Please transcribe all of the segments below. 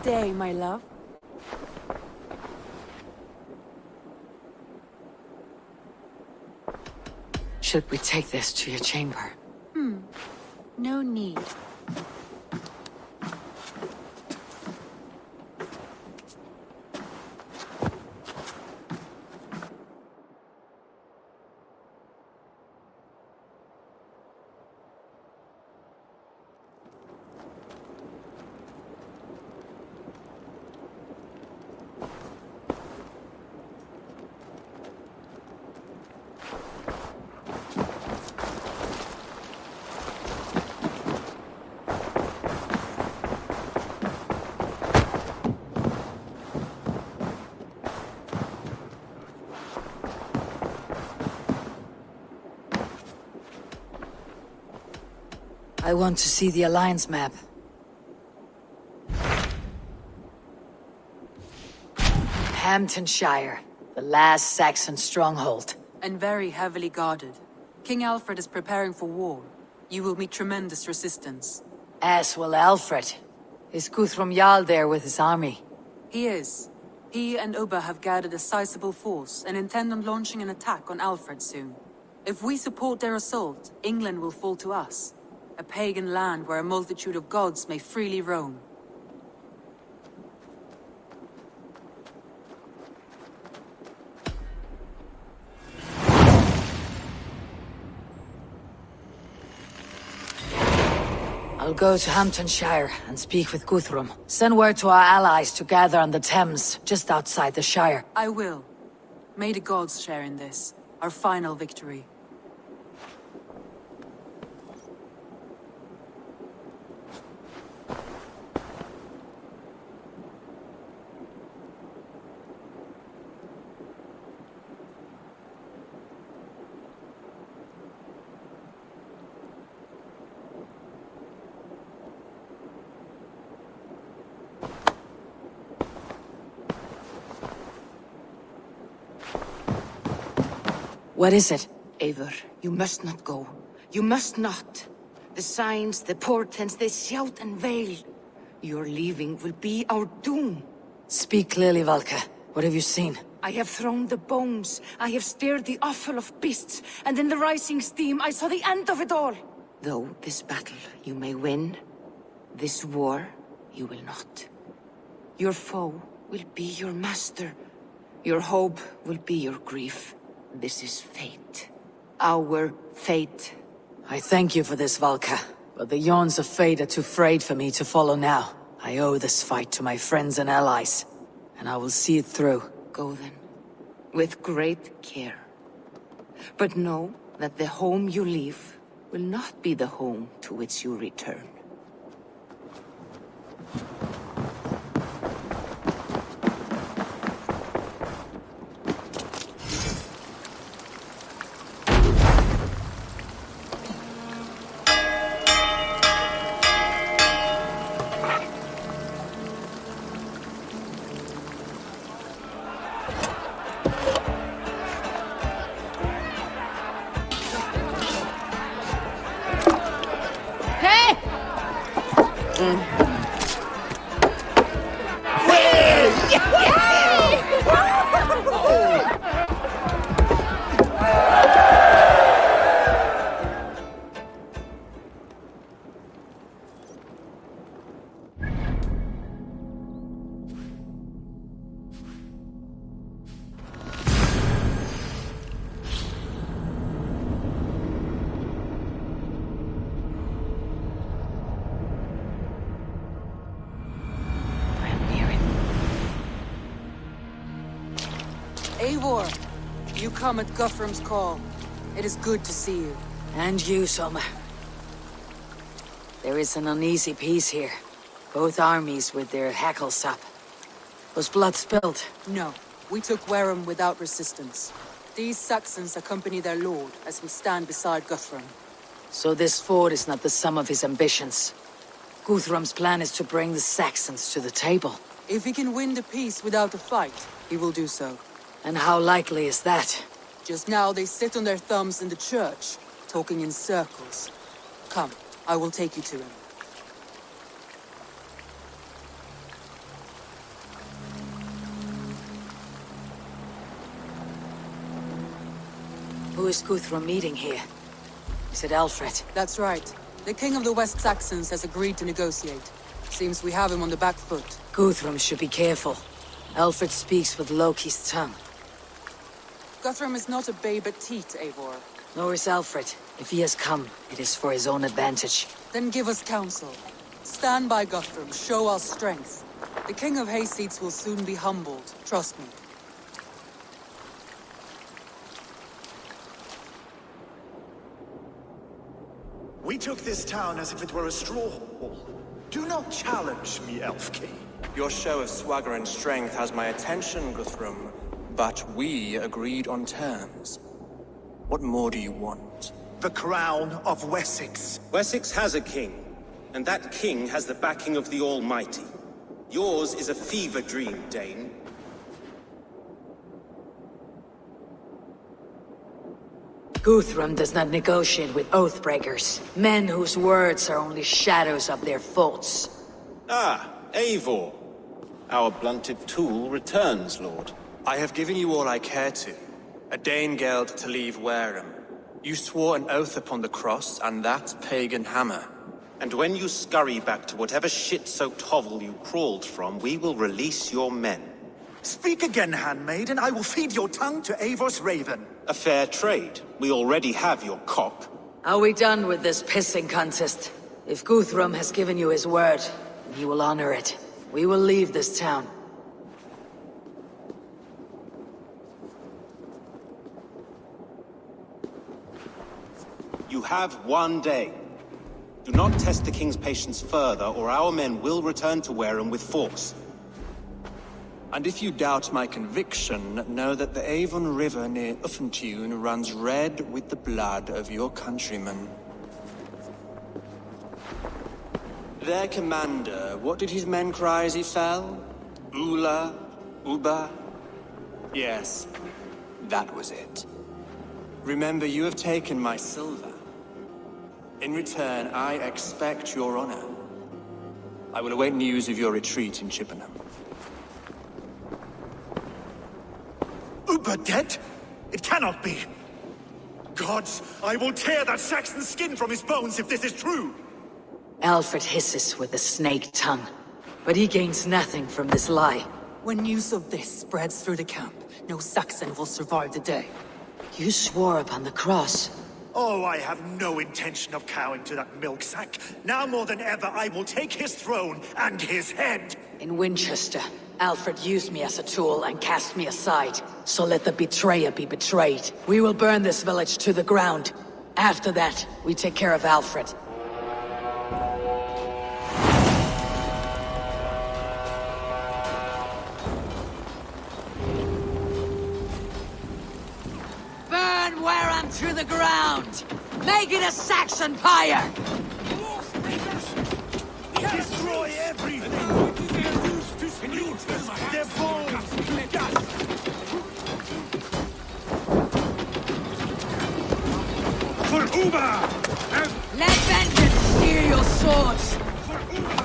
day, my love. Should we take this to your chamber? No need. I want to see the Alliance map. Hamptonshire, the last Saxon stronghold. And very heavily guarded. King Alfred is preparing for war. You will meet tremendous resistance. As will Alfred. Is Guthrum Jarl there with his army? He is. He and Ubba have gathered a sizable force and intend on launching an attack on Alfred soon. If we support their assault, England will fall to us. A pagan land where a multitude of gods may freely roam. I'll go to Hamptonshire and speak with Guthrum. Send word to our allies to gather on the Thames, just outside the Shire. I will. May the gods share in this, our final victory. What is it? Eivor, you must not go. You must not. The signs, the portents, they shout and wail. Your leaving will be our doom. Speak clearly, Valka. What have you seen? I have thrown the bones. I have stirred the offal of beasts. And in the rising steam, I saw the end of it all. Though this battle you may win, this war you will not. Your foe will be your master. Your hope will be your grief. This is fate. Our fate. I thank you for this, Valka. But the yawns of fate are too frayed for me to follow now. I owe this fight to my friends and allies. And I will see it through. Go then. With great care. But know that the home you leave will not be the home to which you return. Eivor, you come at Guthrum's call. It is good to see you. And you, Soma. There is an uneasy peace here. Both armies with their hackles up. Was blood spilled? No, we took Wareham without resistance. These Saxons accompany their lord as we stand beside Guthrum. So this fort is not the sum of his ambitions. Guthrum's plan is to bring the Saxons to the table. If he can win the peace without a fight, he will do so. And how likely is that? Just now they sit on their thumbs in the church, talking in circles. Come, I will take you to him. Who is Guthrum meeting here? Is it Alfred? That's right. The King of the West Saxons has agreed to negotiate. Seems we have him on the back foot. Guthrum should be careful. Alfred speaks with Loki's tongue. Guthrum is not a babe at teat, Eivor. Nor is Alfred. If he has come, it is for his own advantage. Then give us counsel. Stand by Guthrum, show our strength. The King of Hayseeds will soon be humbled, trust me. We took this town as if it were a straw hall. Do not challenge me, Elf King. Your show of swagger and strength has my attention, Guthrum. But we agreed on terms. What more do you want? The crown of Wessex. Wessex has a king, and that king has the backing of the Almighty. Yours is a fever dream, Dane. Guthrum does not negotiate with oathbreakers. Men whose words are only shadows of their faults. Ah, Eivor. Our blunted tool returns, Lord. I have given you all I care to. A Danegeld to leave Wareham. You swore an oath upon the cross, and that pagan hammer. And when you scurry back to whatever shit-soaked hovel you crawled from, we will release your men. Speak again, handmaid, and I will feed your tongue to Eivor's raven. A fair trade. We already have your cock. Are we done with this pissing contest? If Guthrum has given you his word, he will honor it. We will leave this town. You have 1 day. Do not test the king's patience further, or our men will return to Wareham with force. And if you doubt my conviction, know that the Avon River near Uffentune runs red with the blood of your countrymen. Their commander, what did his men cry as he fell? Ula? Uba? Yes, that was it. Remember, you have taken my silver. In return, I expect your honor. I will await news of your retreat in Chippenham. Uber dead? It cannot be. Gods, I will tear that Saxon skin from his bones if this is true. Alfred hisses with a snake tongue, but he gains nothing from this lie. When news of this spreads through the camp, no Saxon will survive the day. You swore upon the cross. Oh, I have no intention of cowing to that milk sack. Now more than ever, I will take his throne and his head. In Winchester, Alfred used me as a tool and cast me aside. So let the betrayer be betrayed. We will burn this village to the ground. After that, we take care of Alfred. Burn Wareham to the ground! Make it a Saxon pyre! Destroy everything! Their bones to dust! For Uba! Let vengeance steer your swords! For Uba!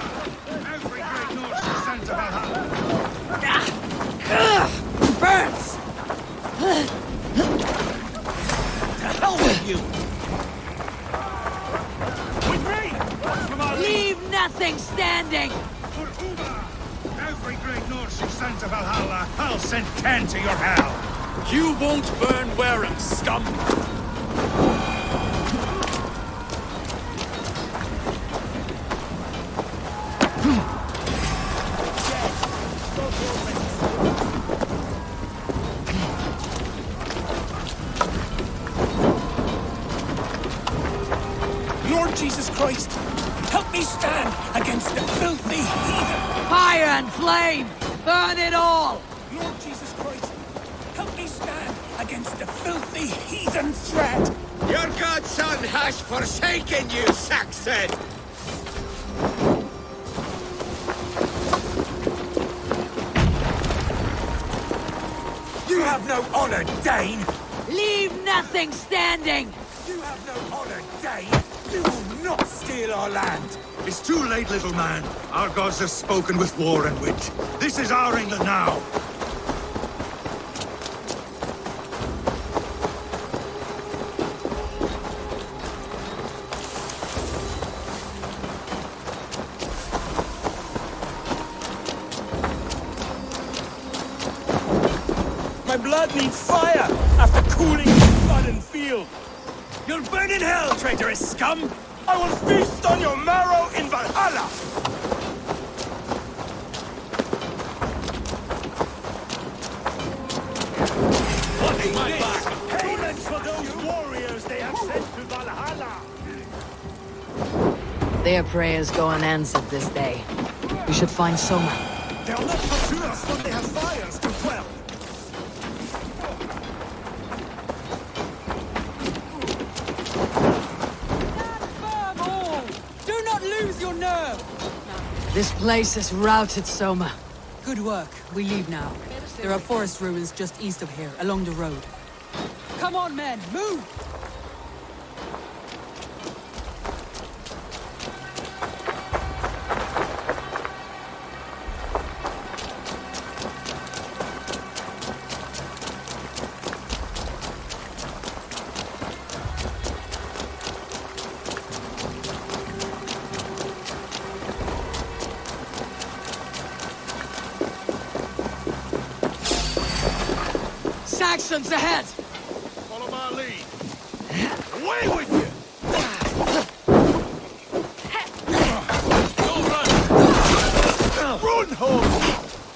Every great Norse is sent to Valhalla! Burns! To hell with you! With me! From our Leave nothing standing! For Uba! Every great Norse is sent to Valhalla! I'll send 10 to your hell! You won't burn Wareham, scum! Lord Jesus Christ, help me stand against the filthy heathen! Fire and flame! Burn it all! Lord Jesus Christ, help me stand against the filthy heathen threat! Your godson has forsaken you, Saxon! You have no honor, Dane! Leave nothing standing! You have no honor, Dane! You will not steal our land! It's too late, little man. Our gods have spoken with war and wit. This is our England now. My blood needs fire after cooling in flood and field. You'll burn in hell, traitorous scum! I will feast on your marrow in Valhalla! What is my back? Payment for those warriors they have sent to Valhalla! Their prayers go unanswered this day. We should find Soma. They'll not pursue us when they have fires to quell! Firm all! Do not lose your nerve! This place is routed, Soma. Good work. We leave now. There are forest ruins just east of here, along the road. Come on, men! Move! Saxons ahead! Follow my lead. Away with you! Don't run! Run home!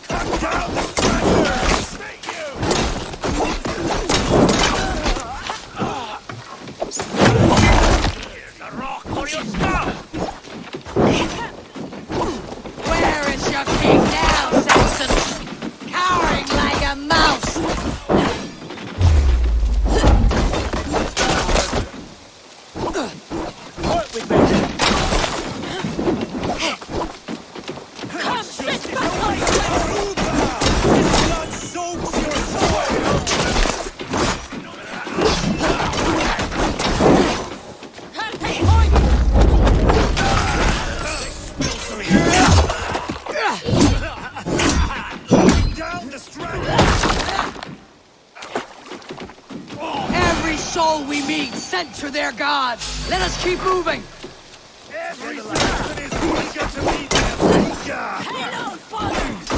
Cut down the stragglers! Take you! Here's a rock for your skull! Where is your king now, Saxon? Cowering like a mouse! What with me? Come, bitch! Blood soaks your soul! Down the stragglers! Every soul we meet sent to their gods! Let us keep moving! Every Saxon is eager to meet their maker!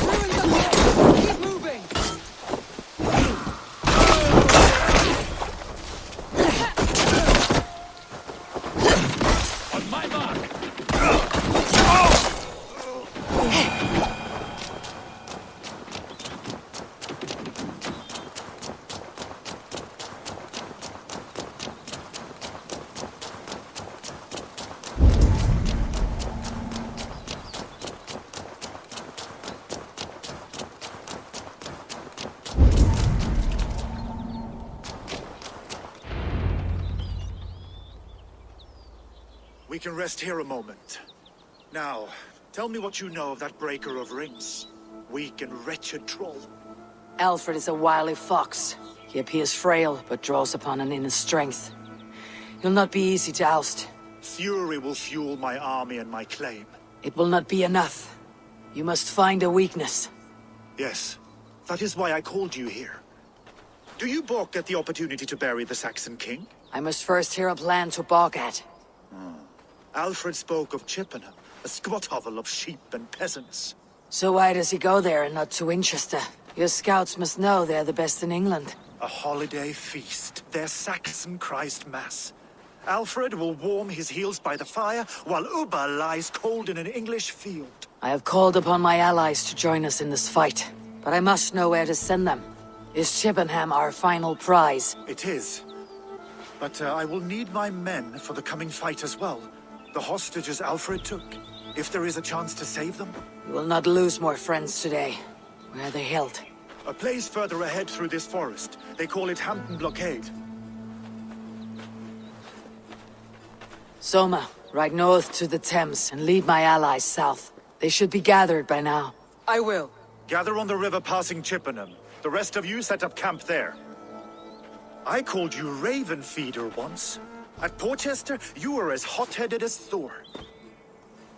Ruins up ahead! Keep moving! On my mark! We can rest here a moment. Now, tell me what you know of that breaker of rings. Weak and wretched troll. Alfred is a wily fox. He appears frail, but draws upon an inner strength. He'll not be easy to oust. Fury will fuel my army and my claim. It will not be enough. You must find a weakness. Yes, that is why I called you here. Do you balk at the opportunity to bury the Saxon king? I must first hear a plan to balk at. Alfred spoke of Chippenham, a squat hovel of sheep and peasants. So why does he go there and not to Winchester? Your scouts must know they're the best in England. A holiday feast, their Saxon Christ Mass. Alfred will warm his heels by the fire, while Uba lies cold in an English field. I have called upon my allies to join us in this fight, but I must know where to send them. Is Chippenham our final prize? It is. But I will need my men for the coming fight as well. The hostages Alfred took. If there is a chance to save them. We will not lose more friends today. Where are they held? A place further ahead through this forest. They call it Hampton Blockade. Soma, ride north to the Thames and lead my allies south. They should be gathered by now. I will. Gather on the river passing Chippenham. The rest of you set up camp there. I called you Raven Feeder once. At Porchester, you were as hot-headed as Thor.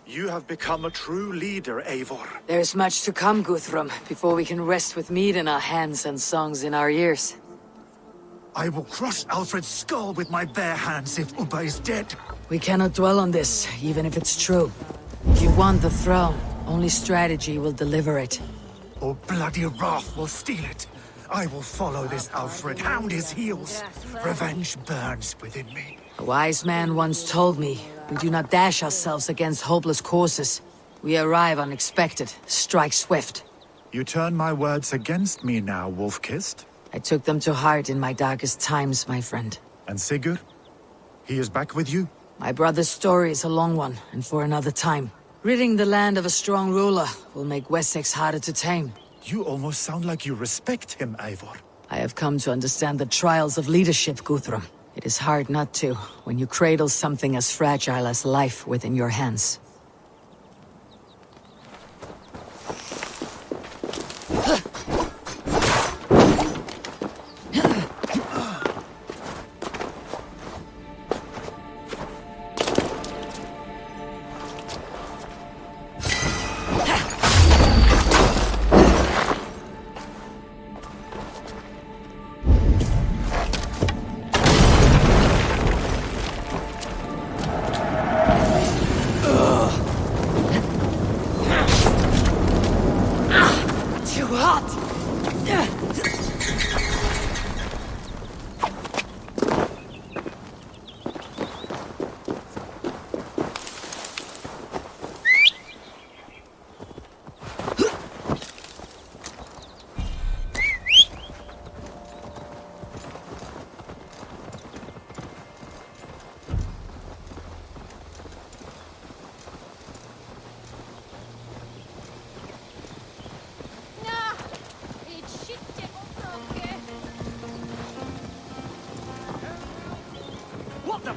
You have become a true leader, Eivor. There's much to come, Guthrum, before we can rest with meat in our hands and songs in our ears. I will crush Alfred's skull with my bare hands if Uba is dead. We cannot dwell on this, even if it's true. If you want the throne, only strategy will deliver it. Or bloody wrath will steal it. I will follow this Alfred, hound his heels. Revenge burns within me. A wise man once told me, we do not dash ourselves against hopeless courses. We arrive unexpected, strike swift. You turn my words against me now, Wolf-Kissed? I took them to heart in my darkest times, my friend. And Sigurd? He is back with you? My brother's story is a long one, and for another time. Ridding the land of a strong ruler will make Wessex harder to tame. You almost sound like you respect him, Eivor. I have come to understand the trials of leadership, Guthrum. It is hard not to, when you cradle something as fragile as life within your hands. What the?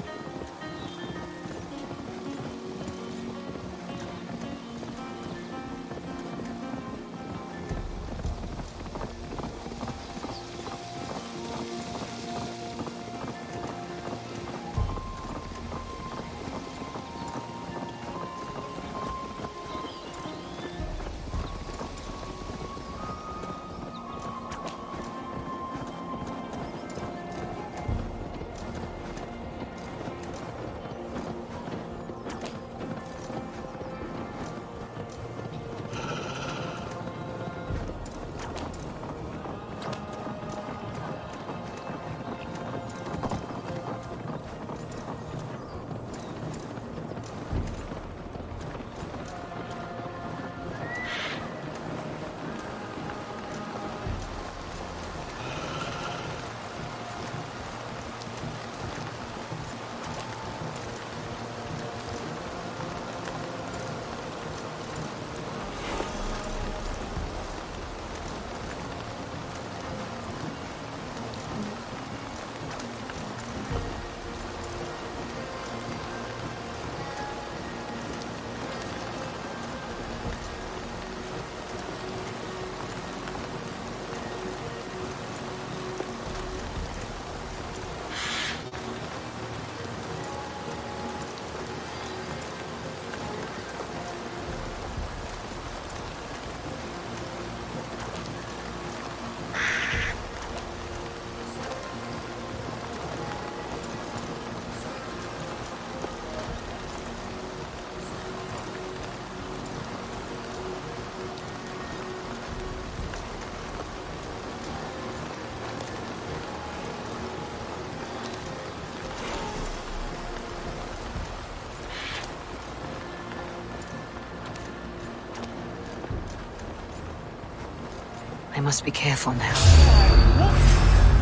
I must be careful now.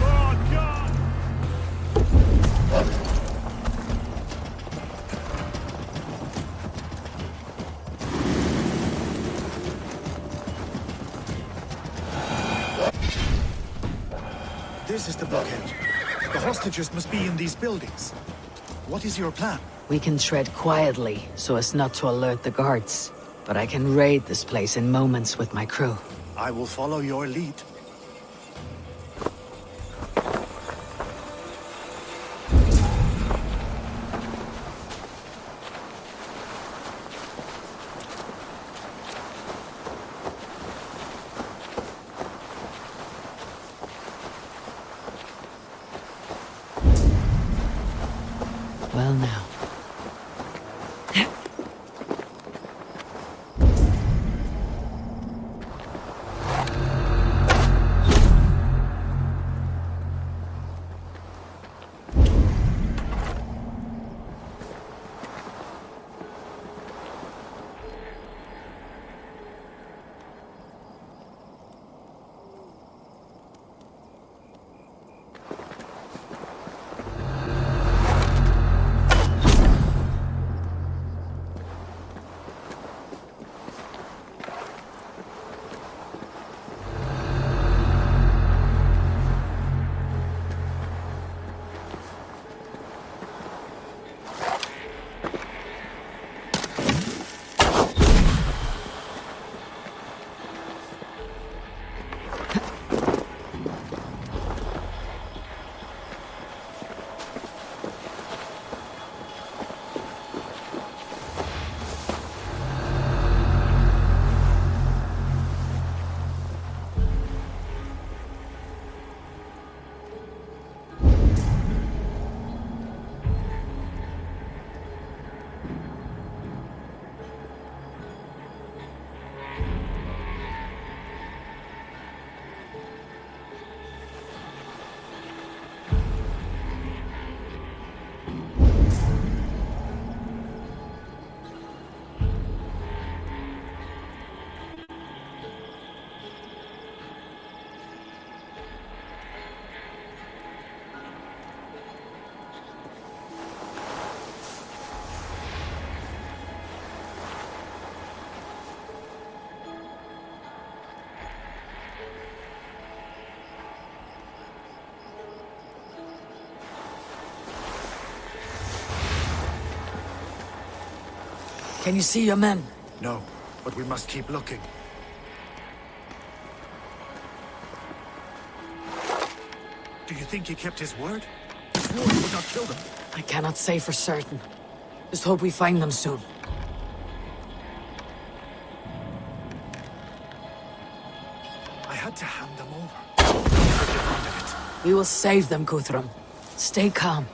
Oh, God! This is the blockade. The hostages must be in these buildings. What is your plan? We can tread quietly, so as not to alert the guards. But I can raid this place in moments with my crew. I will follow your lead. Well now. Can you see your men? No, but we must keep looking. Do you think he kept his word? He swore he would not kill them. I cannot say for certain. Just hope we find them soon. I had to hand them over. I demanded it. We will save them, Guthrum. Stay calm.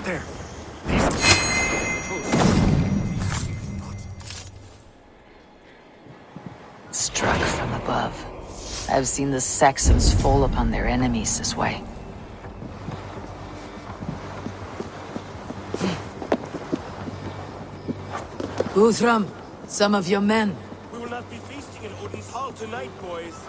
There. Struck from above. I've seen the Saxons fall upon their enemies this way. Guthrum, some of your men. We will not be feasting in Odin's hall tonight, boys.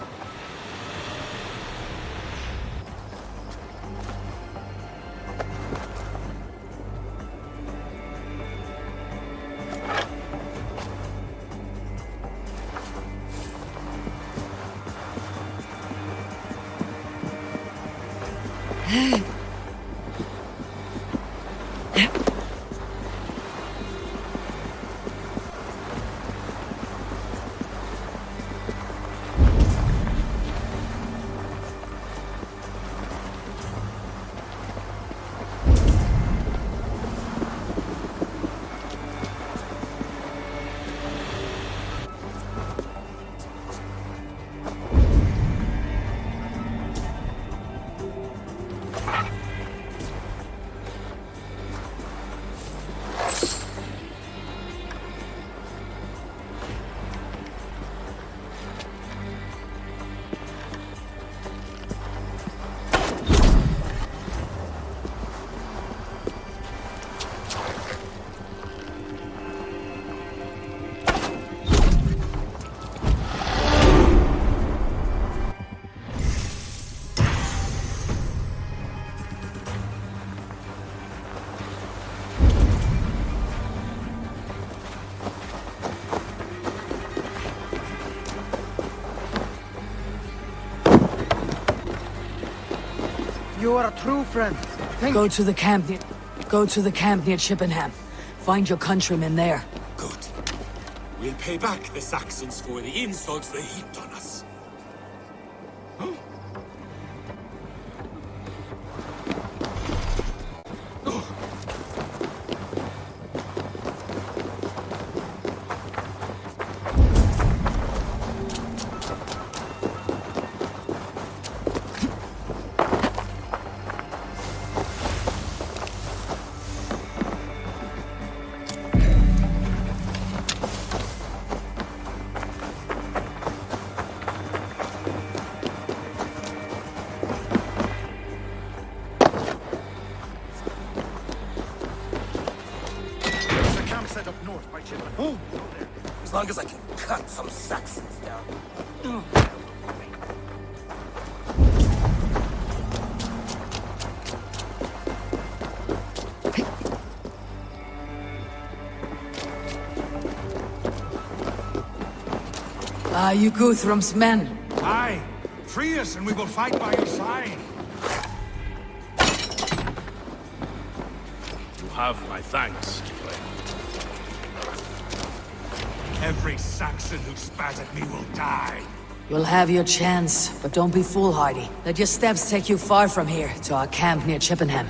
You are a true friend. Go to the camp near Chippenham. Find your countrymen there. Good. We'll pay back the Saxons for the insults they heaped on us. set up north by Chippenham. As long as I can cut some Saxons down. Are you Guthrum's men? Aye. Free us and we will fight by your side. You have my thanks, Flame. Every Saxon who spat at me will die. You'll have your chance, but don't be foolhardy. Let your steps take you far from here, to our camp near Chippenham.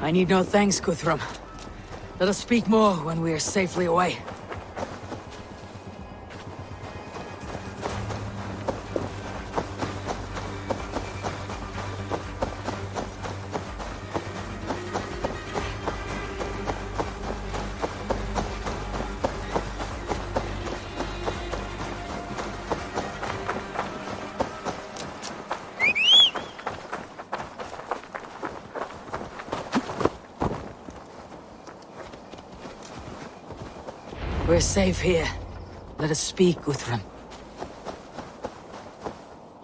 I need no thanks, Guthrum. Let us speak more when we are safely away. We're safe here. Let us speak, Guthrum.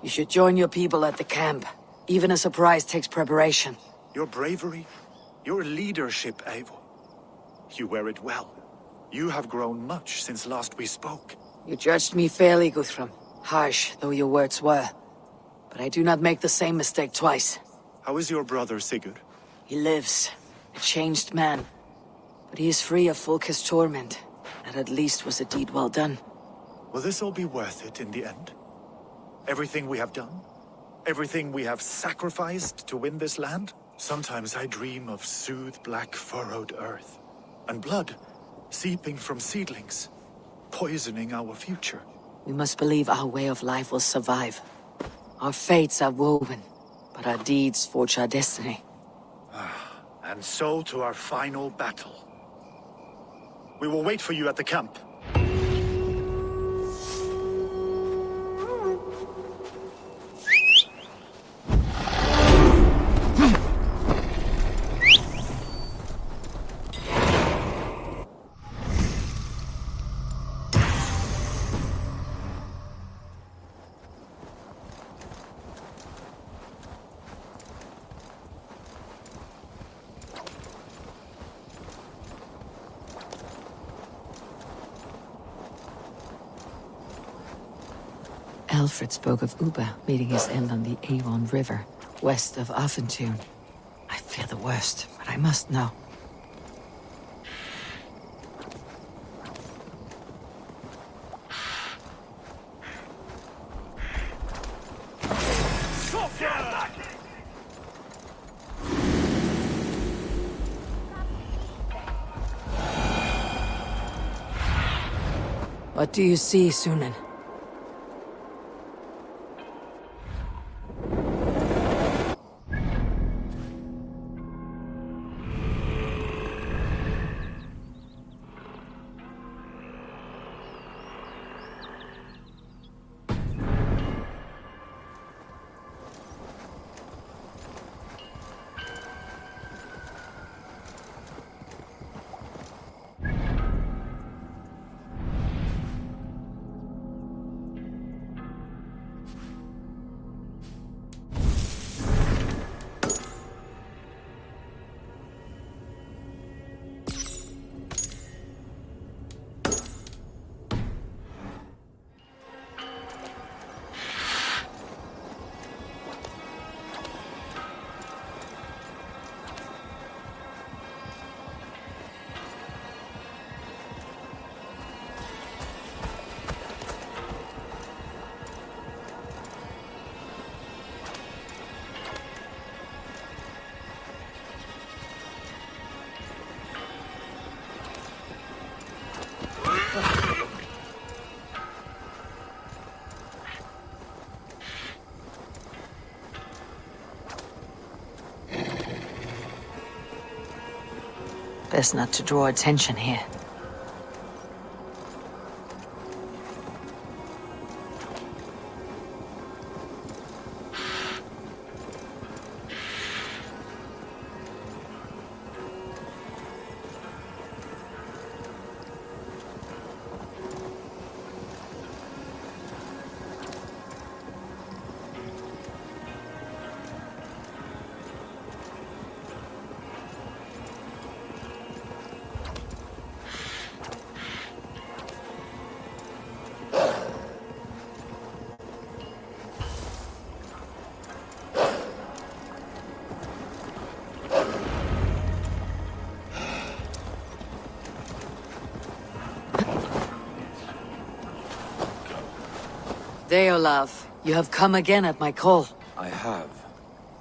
You should join your people at the camp. Even a surprise takes preparation. Your bravery, your leadership, Eivor. You wear it well. You have grown much since last we spoke. You judged me fairly, Guthrum. Harsh though your words were. But I do not make the same mistake twice. How is your brother, Sigurd? He lives, a changed man. But he is free of Fulka's torment. That at least was a deed well done. Will this all be worth it in the end? Everything we have done? Everything we have sacrificed to win this land? Sometimes I dream of soothed black furrowed earth. And blood seeping from seedlings, poisoning our future. We must believe our way of life will survive. Our fates are woven, but our deeds forge our destiny. And so to our final battle. We will wait for you at the camp. Alfred spoke of Uba meeting his end on the Avon River, west of Offentune. I fear the worst, but I must know. What do you see, Sunan? Best not to draw attention here. Deolav, you have come again at my call. I have.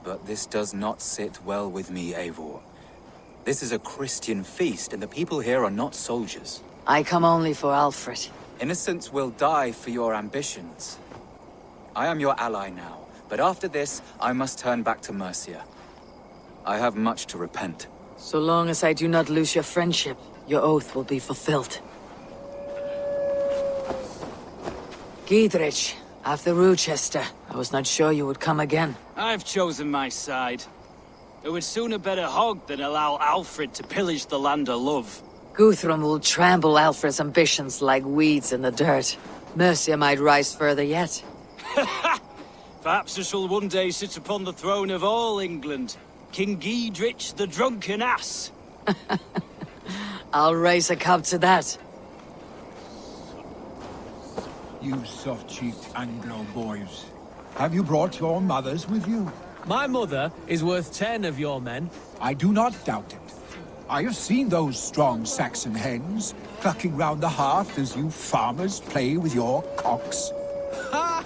But this does not sit well with me, Eivor. This is a Christian feast, and the people here are not soldiers. I come only for Alfred. Innocents will die for your ambitions. I am your ally now, but after this, I must turn back to Mercia. I have much to repent. So long as I do not lose your friendship, your oath will be fulfilled. Giedrich, after Rochester, I was not sure you would come again. I've chosen my side. I would sooner bet a hog than allow Alfred to pillage the land of love. Guthrum will trample Alfred's ambitions like weeds in the dirt. Mercia might rise further yet. Perhaps I shall one day sit upon the throne of all England. King Giedrich the drunken ass. I'll raise a cup to that. You soft-cheeked Anglo boys. Have you brought your mothers with you? My mother is worth 10 of your men. I do not doubt it. I have seen those strong Saxon hens clucking round the hearth as you farmers play with your cocks. Ha!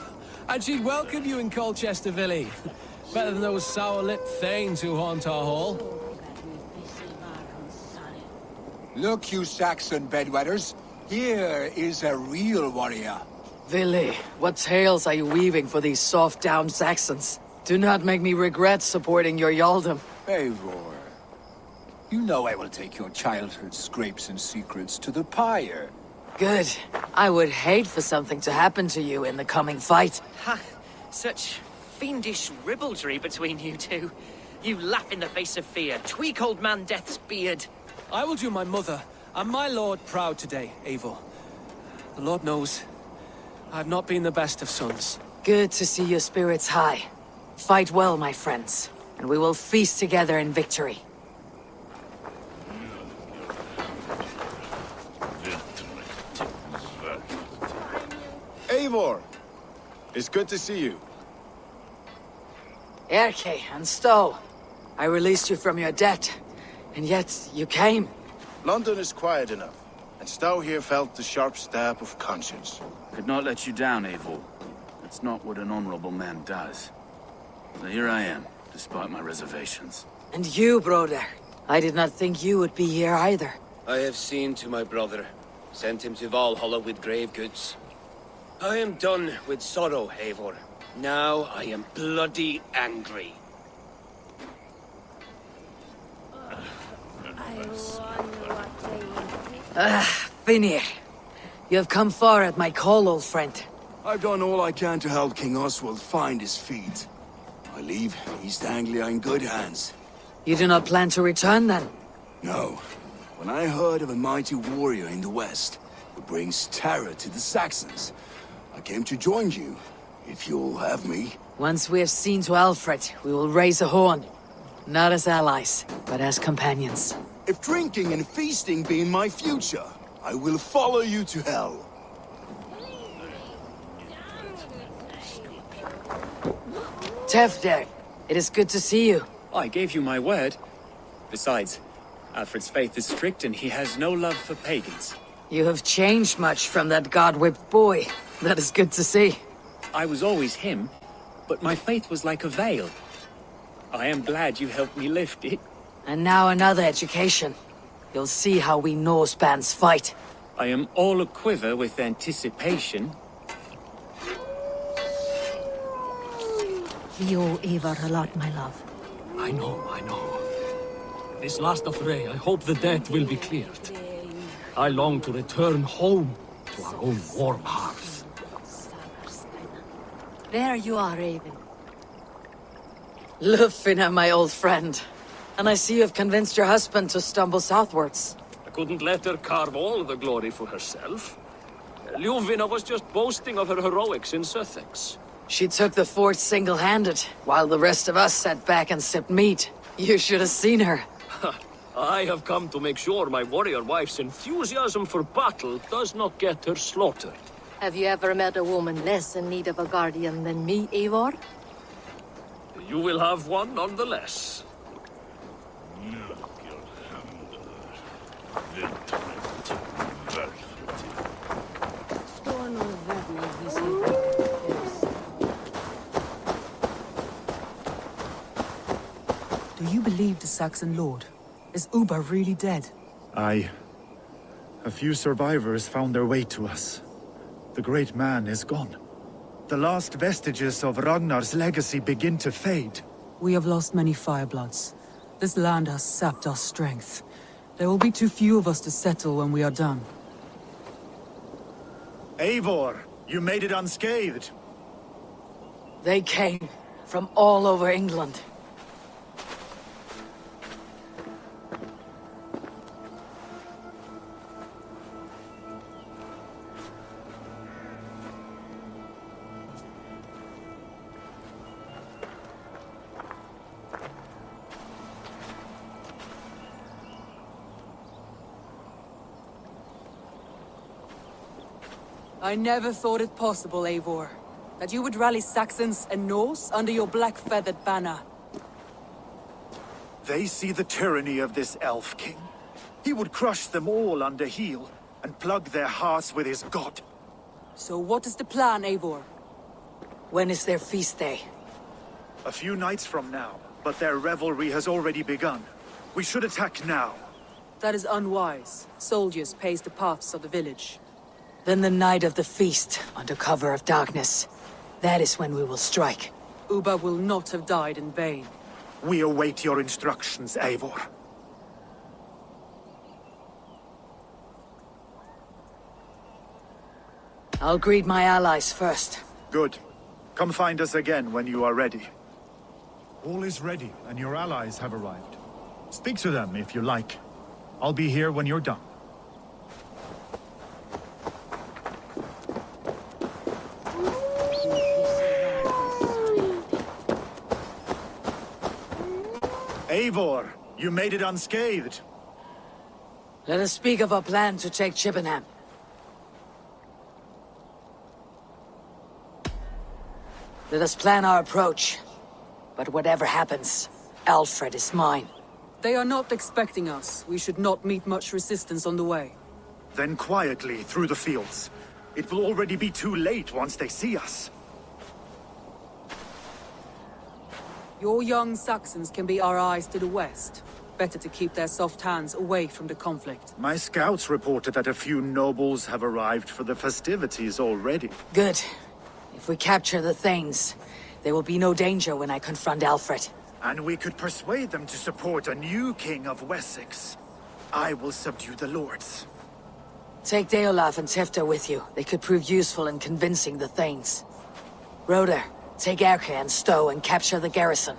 And she'd welcome you in Colchester, Villy. Better than those sour-lipped thanes who haunt our hall. Look, you Saxon bedwetters. Here is a real warrior. Villy, what tales are you weaving for these soft-down Saxons? Do not make me regret supporting your Yaldom. Eivor, you know I will take your childhood scrapes and secrets to the pyre. Good. I would hate for something to happen to you in the coming fight. Ha! Such fiendish ribaldry between you two. You laugh in the face of fear, tweak old man Death's beard. I will do my mother and my lord proud today, Eivor. The Lord knows, I've not been the best of sons. Good to see your spirits high. Fight well, my friends, and we will feast together in victory. Eivor! It's good to see you. Erke and Stowe, I released you from your debt, and yet you came. London is quiet enough, and Stowe here felt the sharp stab of conscience. Could not let you down, Eivor. That's not what an honorable man does. So here I am, despite my reservations. And you, Broder. I did not think you would be here either. I have seen to my brother, sent him to Valhalla with grave goods. I am done with sorrow, Eivor. Now I am bloody angry. Finnir. You have come far at my call, old friend. I've done all I can to help King Oswald find his feet. I leave East Anglia in good hands. You do not plan to return, then? No. When I heard of a mighty warrior in the west who brings terror to the Saxons, I came to join you, if you'll have me. Once we have seen to Alfred, we will raise a horn. Not as allies, but as companions. If drinking and feasting be in my future, I will follow you to hell. Tefder, it is good to see you. I gave you my word. Besides, Alfred's faith is strict and he has no love for pagans. You have changed much from that god-whipped boy. That is good to see. I was always him, but my faith was like a veil. I am glad you helped me lift it. And now another education. You'll see how we Norse bands fight. I am all aquiver with anticipation. You owe Eivor a lot, my love. I know. This last affray, I hope the debt will be cleared. I long to return home to our own warm hearth. There you are, Raven. Lufina, my old friend. And I see you have convinced your husband to stumble southwards. I couldn't let her carve all the glory for herself. Ljuvina was just boasting of her heroics in Sussex. She took the fort single-handed, while the rest of us sat back and sipped meat. You should have seen her. I have come to make sure my warrior wife's enthusiasm for battle does not get her slaughtered. Have you ever met a woman less in need of a guardian than me, Eivor? You will have one nonetheless. Do you believe the Saxon lord? Is Uba really dead? Aye. A few survivors found their way to us. The great man is gone. The last vestiges of Ragnar's legacy begin to fade. We have lost many firebloods. This land has sapped our strength. There will be too few of us to settle when we are done. Eivor, you made it unscathed. They came from all over England. I never thought it possible, Eivor, that you would rally Saxons and Norse under your black-feathered banner. They see the tyranny of this elf king. He would crush them all under heel and plug their hearts with his god. So what is the plan, Eivor? When is their feast day? A few nights from now, but their revelry has already begun. We should attack now. That is unwise. Soldiers pace the paths of the village. Then the night of the feast, under cover of darkness. That is when we will strike. Uba will not have died in vain. We await your instructions, Eivor. I'll greet my allies first. Good. Come find us again when you are ready. All is ready, and your allies have arrived. Speak to them if you like. I'll be here when you're done. Eivor, you made it unscathed. Let us speak of our plan to take Chippenham. Let us plan our approach. But whatever happens, Alfred is mine. They are not expecting us. We should not meet much resistance on the way. Then quietly through the fields. It will already be too late once they see us. Your young Saxons can be our eyes to the west. Better to keep their soft hands away from the conflict. My scouts reported that a few nobles have arrived for the festivities already. Good. If we capture the Thanes, there will be no danger when I confront Alfred. And we could persuade them to support a new king of Wessex. I will subdue the lords. Take Deolaf and Tifta with you. They could prove useful in convincing the Thanes. Roder, take Erke and Stowe and capture the garrison.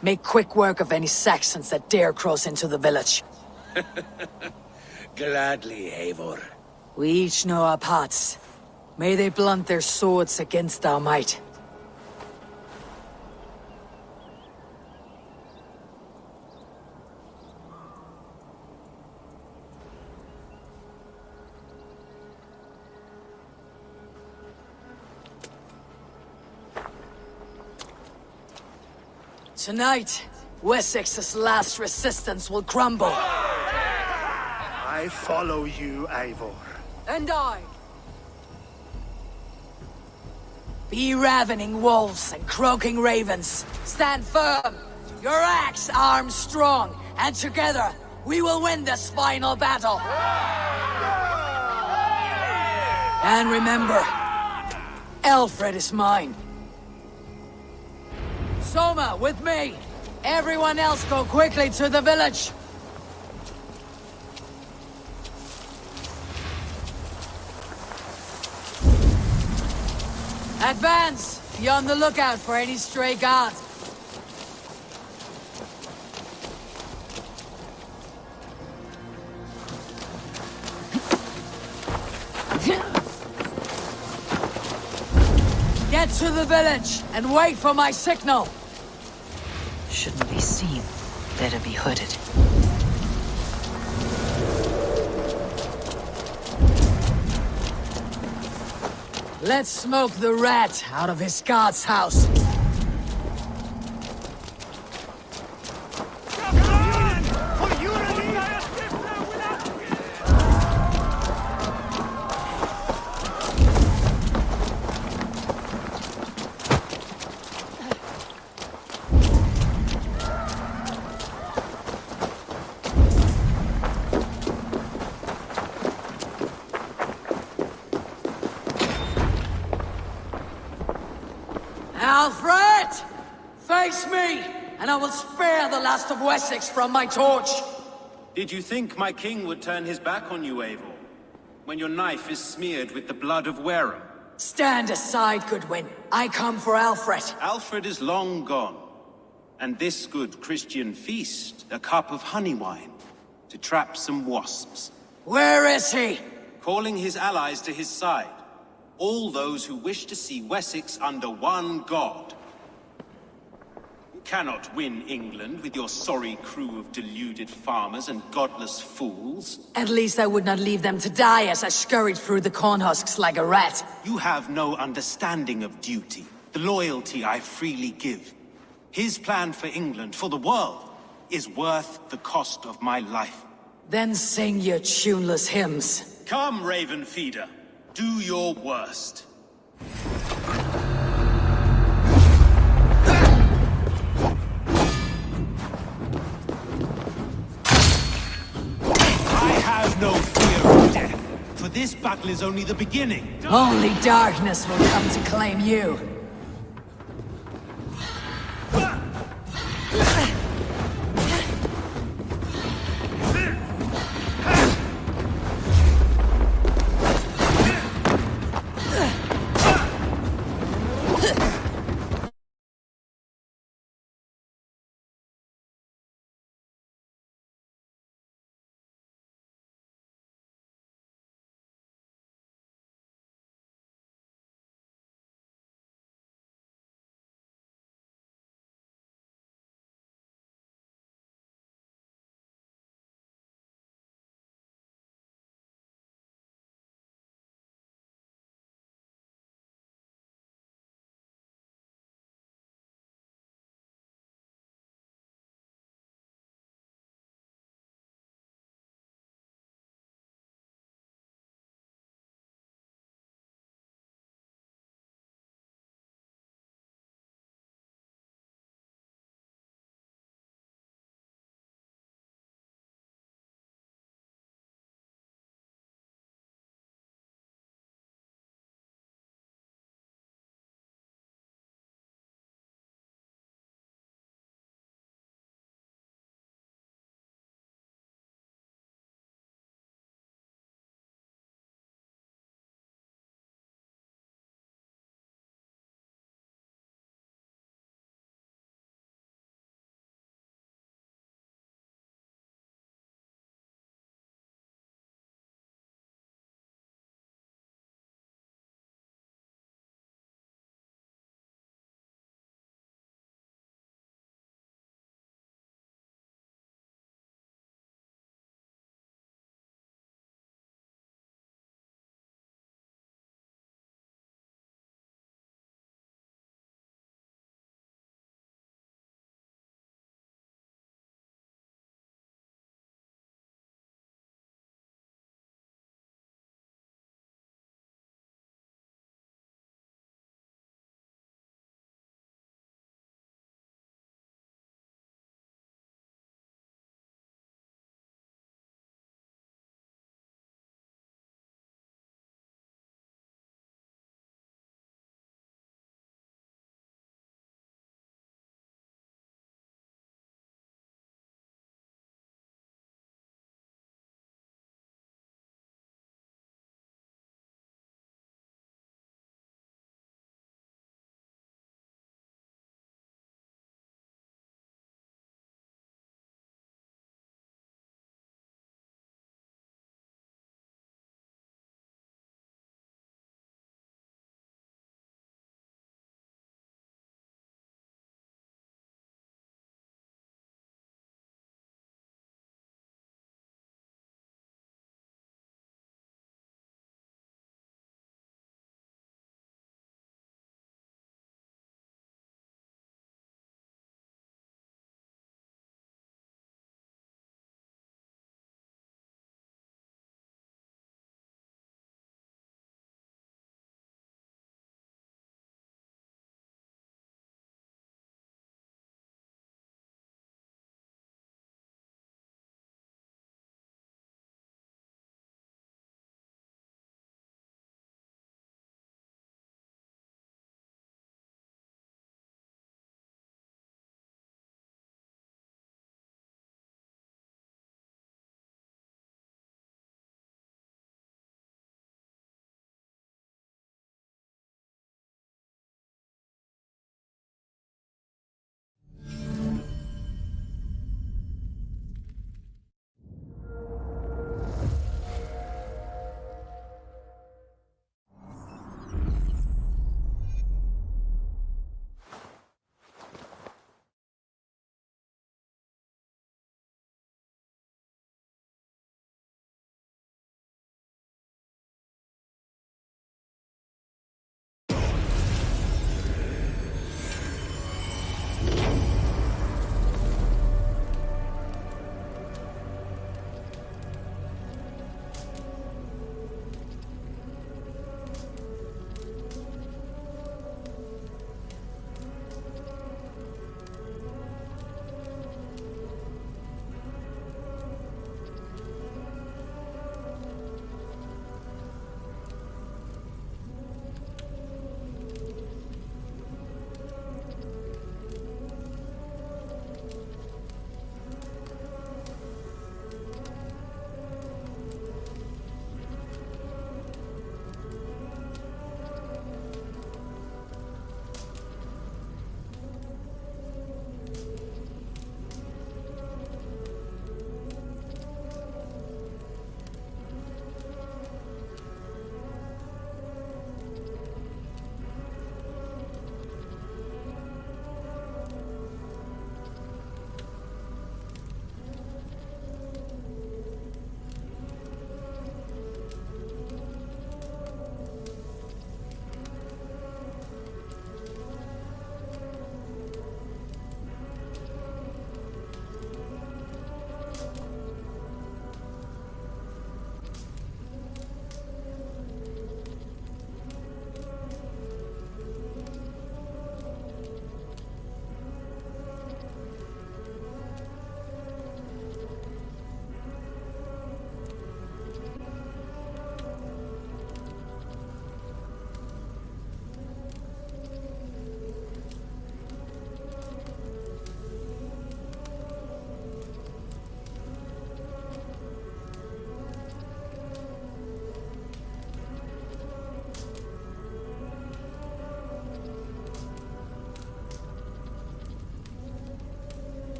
Make quick work of any Saxons that dare cross into the village. Gladly, Eivor. We each know our parts. May they blunt their swords against our might. Tonight, Wessex's last resistance will crumble. I follow you, Eivor. And I. Be ravening wolves and croaking ravens. Stand firm. Your axe arms strong. And together, we will win this final battle. And remember, Alfred is mine. Soma, with me! Everyone else go quickly to the village! Advance! Be on the lookout for any stray guards. Get to the village and wait for my signal! Shouldn't be seen. Better be hooded. Let's smoke the rat out of his guard's house. Face me, and I will spare the last of Wessex from my torch! Did you think my king would turn his back on you, Eivor? When your knife is smeared with the blood of Wareham? Stand aside, Goodwin. I come for Alfred. Alfred is long gone. And this good Christian feast, a cup of honey wine, to trap some wasps. Where is he? Calling his allies to his side. All those who wish to see Wessex under one god. You cannot win England with your sorry crew of deluded farmers and godless fools. At least I would not leave them to die as I scurried through the corn husks like a rat. You have no understanding of duty, the loyalty I freely give. His plan for England, for the world, is worth the cost of my life. Then sing your tuneless hymns. Come, Raven Feeder. Do your worst. I have no fear of death, for this battle is only the beginning. Only darkness will come to claim you.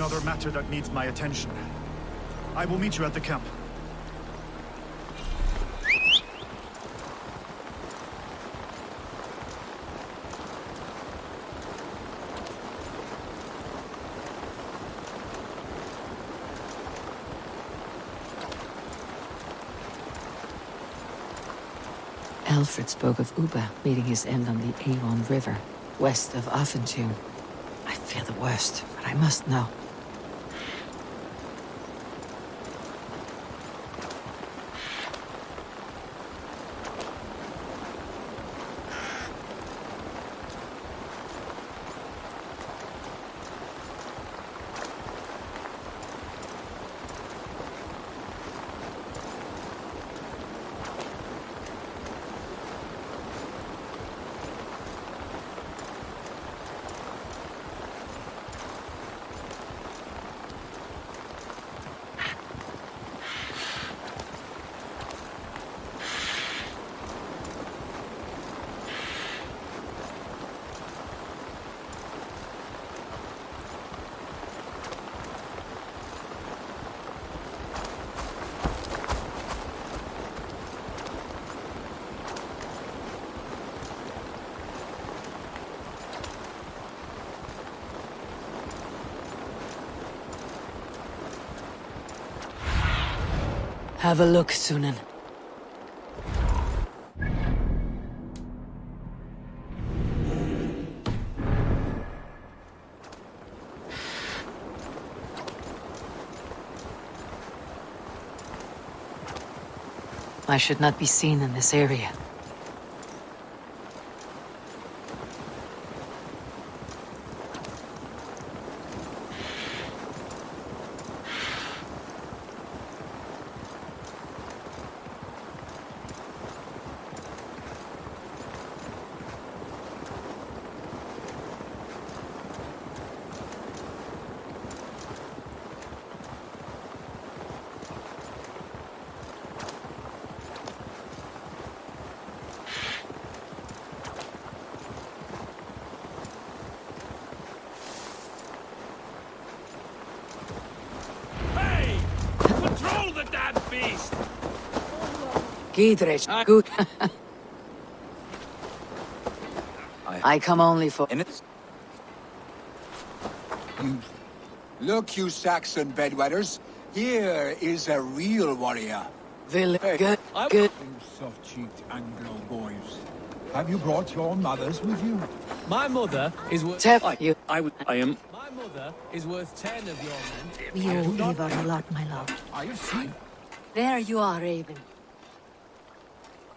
another matter that needs my attention. I will meet you at the camp. Alfred spoke of Uba meeting his end on the Avon River, west of Offentoon. I fear the worst, but I must know. Have a look, Sunan. I should not be seen in this area. Gidrich, good. I come only for... Look, you Saxon bedwetters. Here is a real warrior. Good. You soft-cheeked Anglo boys. Have you brought your mothers with you? My mother is worth... I am... My mother is worth 10 of your men. We owe Eivor a lot, my love. Are you seen? There you are, Raven.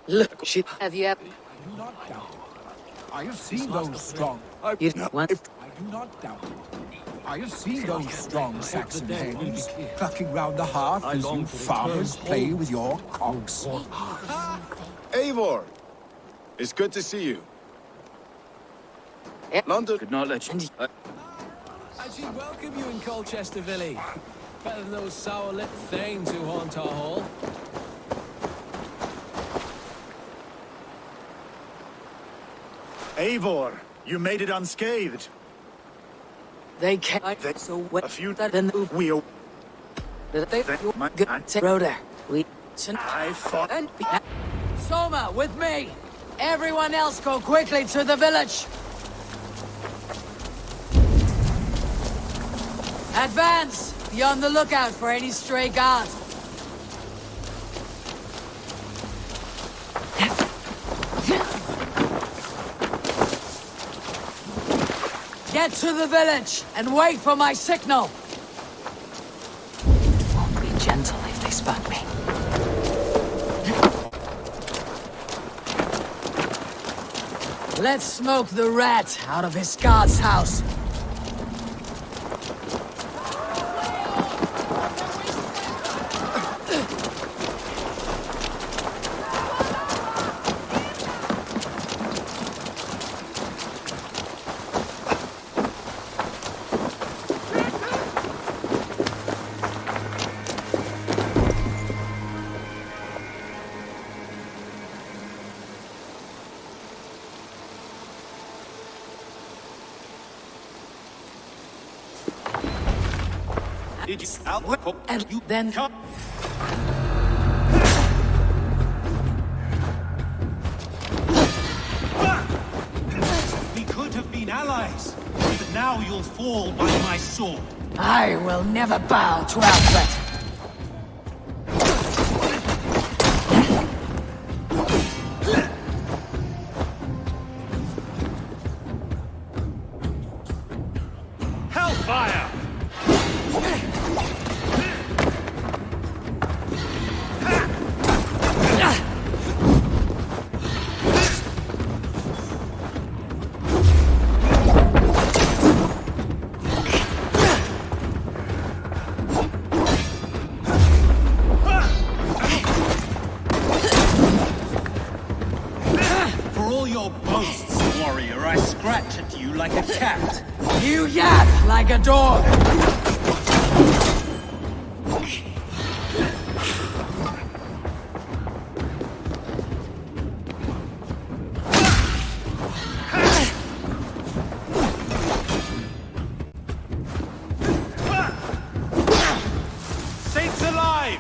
Look, she... Have you ever... I do not doubt it. Are you seeing those strong... You want... I do not doubt it. Are you seeing those strong Saxon hens clucking round the hearth as you farmers play with your cocks? Eivor! It's good to see you. London could not let you... I should welcome you in Colchester Village. Better than those sour-lipped thanes who haunt our hall. Eivor, you made it unscathed. They can't... So what... A few... Then we... Rhoda, we... I fought... Soma, with me! Everyone else go quickly to the village! Advance! Be on the lookout for any stray guards. Get to the village and wait for my signal. Won't be gentle if they spot me. Let's smoke the rat out of his guard's house. Did you out? And then... We could have been allies, but now you'll fall by my sword. I will never bow to Alfred. Hellfire! For all your boasts, warrior, I scratch at you like a cat. You yap like a dog. Saints alive!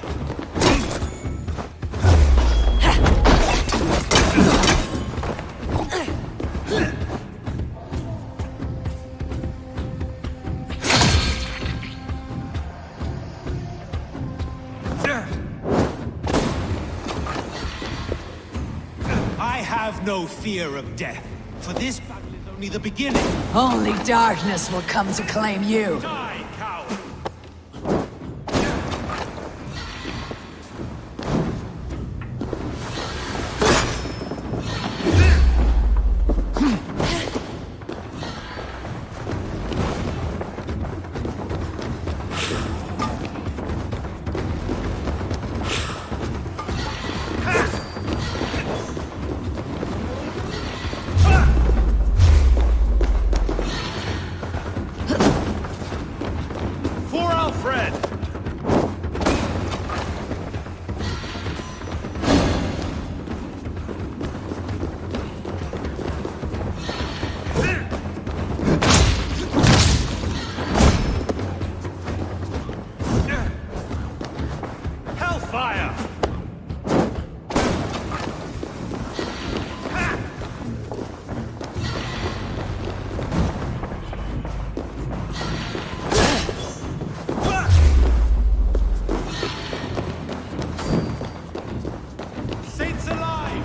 I have no fear of death, for this battle is only the beginning. Only darkness will come to claim you. Die, coward! For Alfred! Hellfire! Saints alive!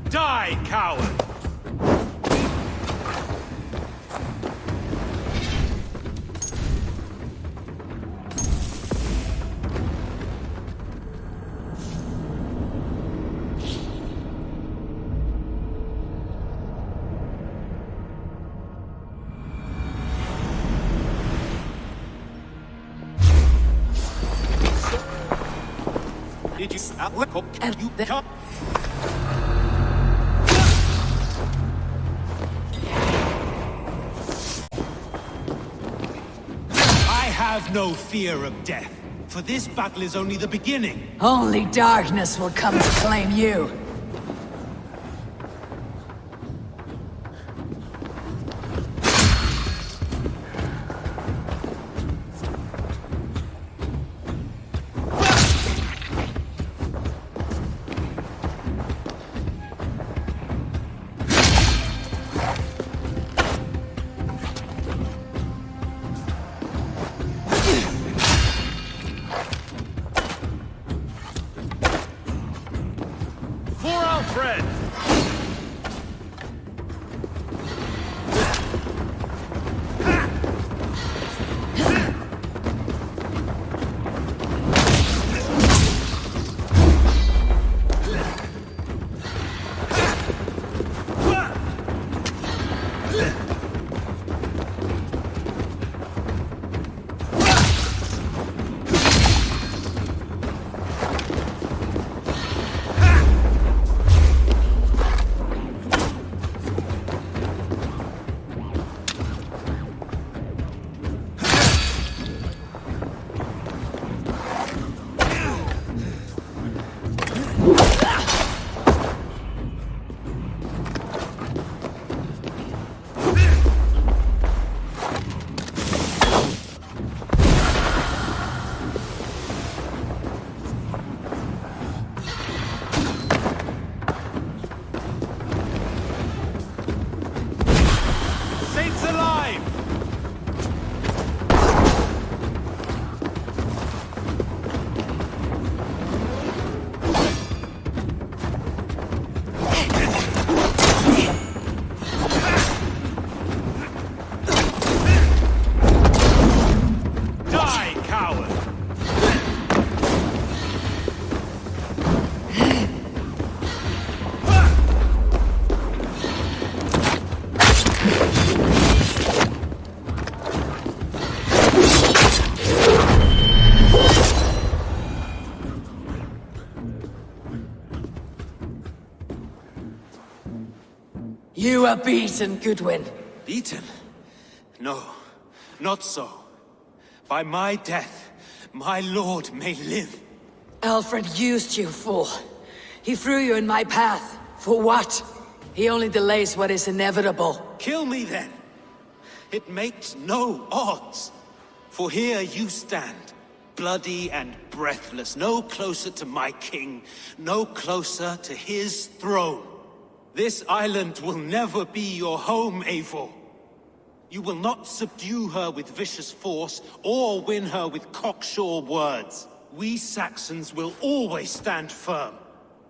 Die, coward! Did you and you come? I have no fear of death, for this battle is only the beginning. Only darkness will come to claim you. You are beaten, Goodwin. Beaten? No, not so. By my death, my lord may live. Alfred used you, fool. He threw you in my path. For what? He only delays what is inevitable. Kill me then. It makes no odds. For here you stand, bloody and breathless, no closer to my king, no closer to his throne. This island will never be your home, Eivor. You will not subdue her with vicious force, or win her with cocksure words. We Saxons will always stand firm,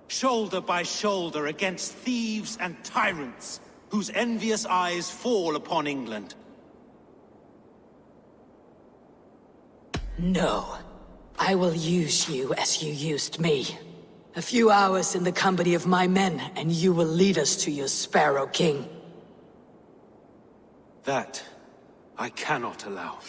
shoulder by shoulder against thieves and tyrants, whose envious eyes fall upon England. No. I will use you as you used me. A few hours in the company of my men, and you will lead us to your Sparrow King. That I cannot allow.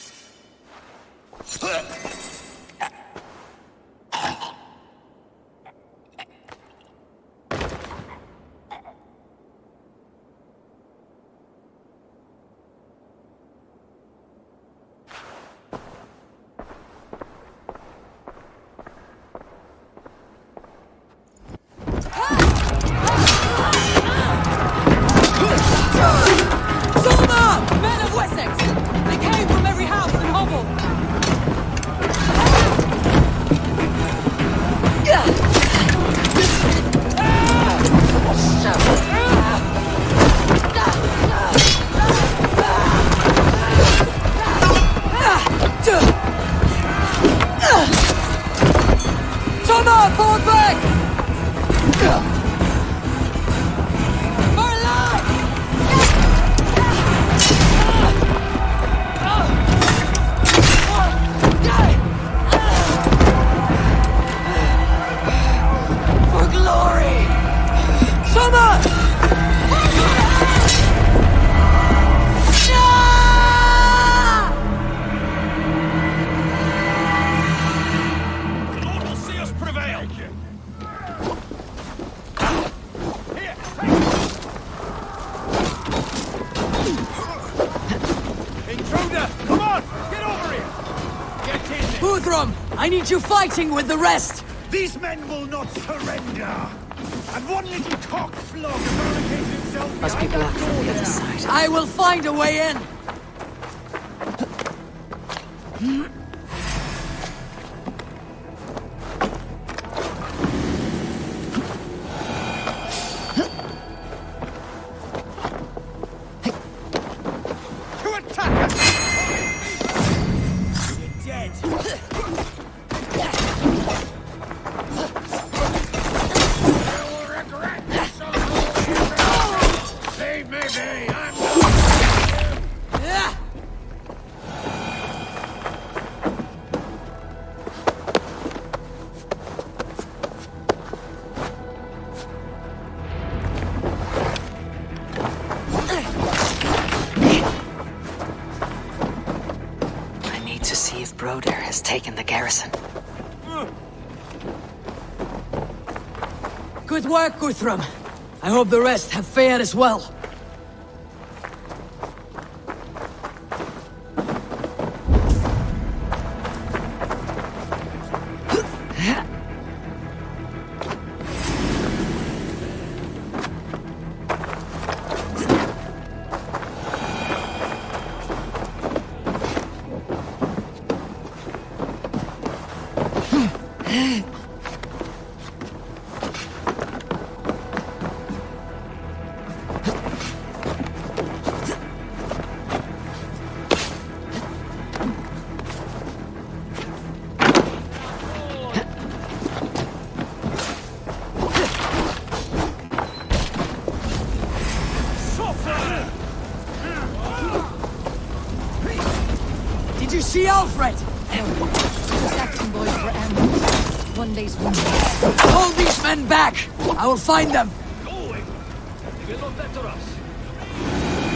Men of Wessex! They came from every house and hovel! Thomas, fall back! For glory! Thomas! The Lord will see us prevail! Here, Intruder! Come on! Get over here! Get in there! Guthrum, I need you fighting with the rest! These men will not surrender! And one little cock flog barricades himself Must be behind blocked that from door the other there. side. I will find a way in! To attack us! You're dead! Leave me be! I'm I need to see if Broder has taken the garrison. Good work, Guthrum. I hope the rest have fared as well. Did you see Alfred? The Saxon boys were ambushed. One day's wounded. Hold these men back! I will find them!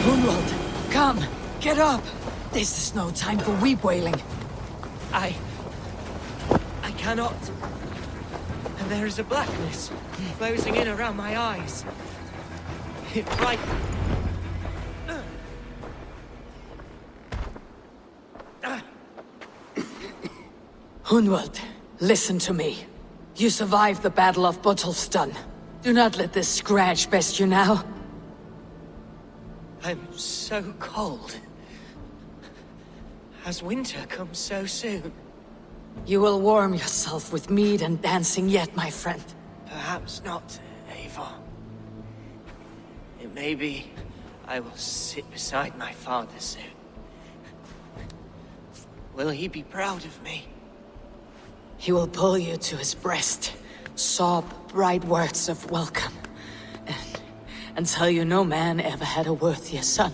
Brunwald, come! Get up! This is no time for weep wailing. I cannot. And there is a blackness closing in around my eyes. It frightens. Hunwald, listen to me. You survived the Battle of Bottleston. Do not let this scratch best you now. I'm so cold. Has winter come so soon? You will warm yourself with mead and dancing yet, my friend. Perhaps not, Eivor. It may be I will sit beside my father soon. Will he be proud of me? He will pull you to his breast, sob bright words of welcome, and tell you no man ever had a worthier son.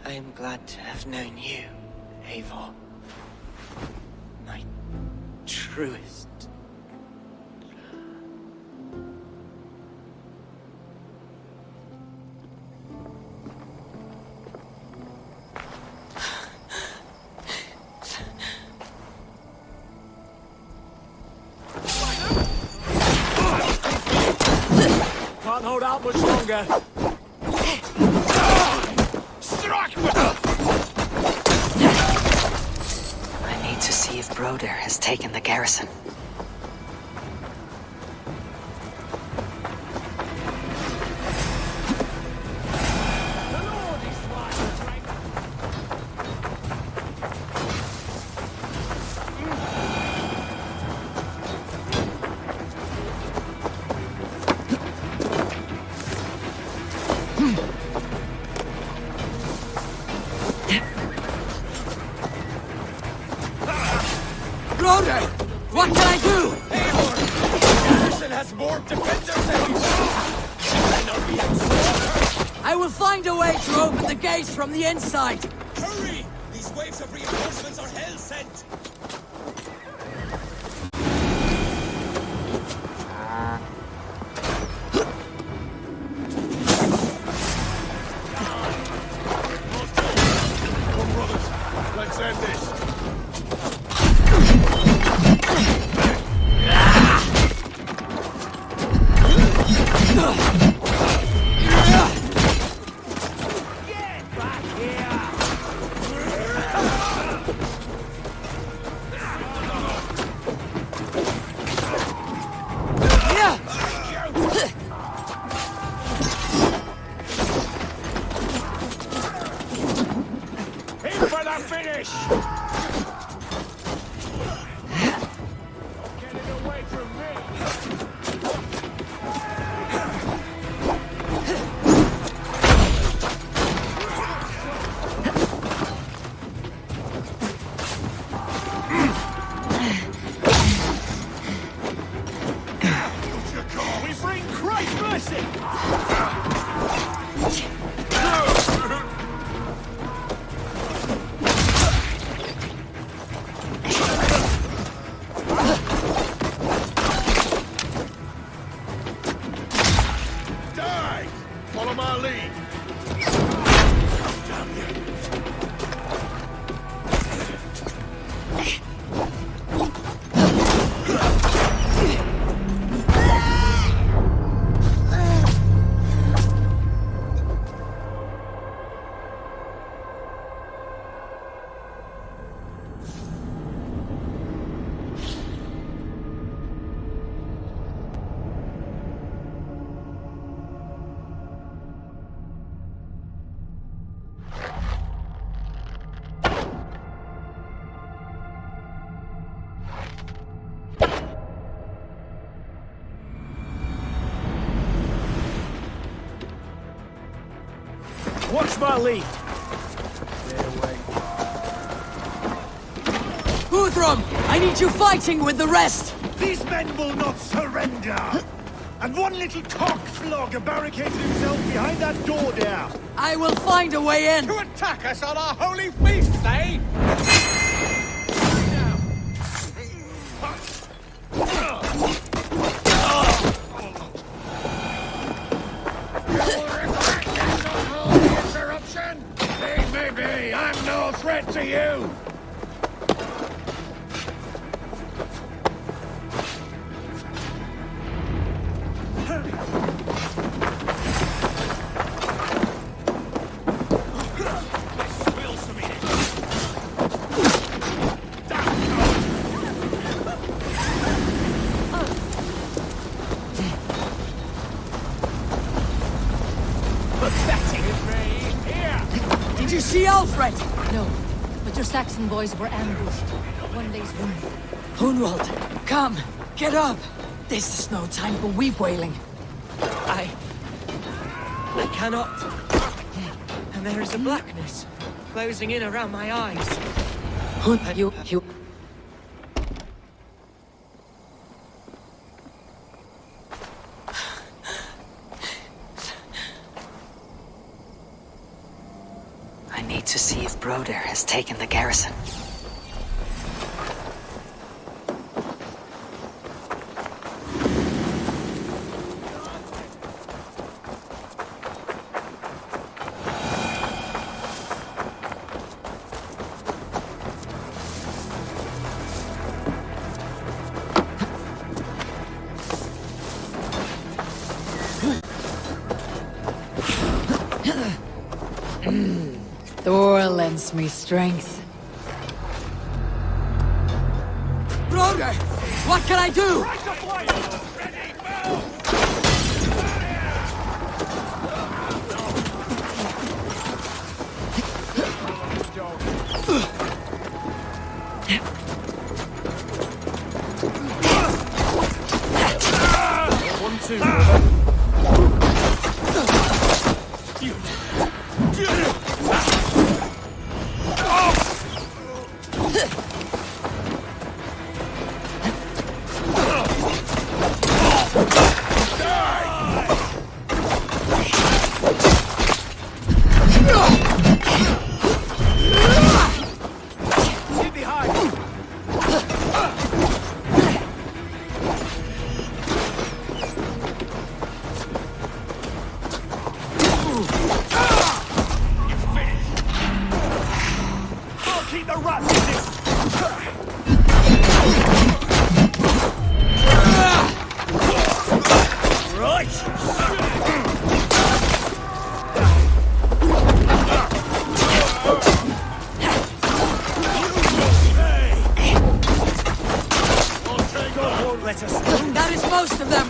I am glad to have known you, Eivor. My truest. Can't hold out much longer. I need to see if Broder has taken the garrison. Broder! What can I do? Eivor! The garrison has more defenders than you cannot be outslaughtered! I will find a way to open the gates from the inside! Hurry! These waves of reinforcements are hell-sent! Come, brothers. Let's end this. Aim for the finish! Get it away from me! We bring Christ mercy! Die! Follow my lead! Damn you! Watch my lead! Guthrum, I need you fighting with the rest! These men will not surrender! And one little cock-flogger barricaded himself behind that door there! I will find a way in! To attack us on our holy feast, eh? Interruption? Leave me be! I'm no threat to you! Did you see Alfred? No, but your Saxon boys were ambushed. One day's wounded. Hunwald, come, get up. This is no time for weep-wailing. I cannot. And there is a blackness closing in around my eyes. You... I need to see if Broder has taken the garrison. Thor lends me strength. Broder! What can I do? That is most of them.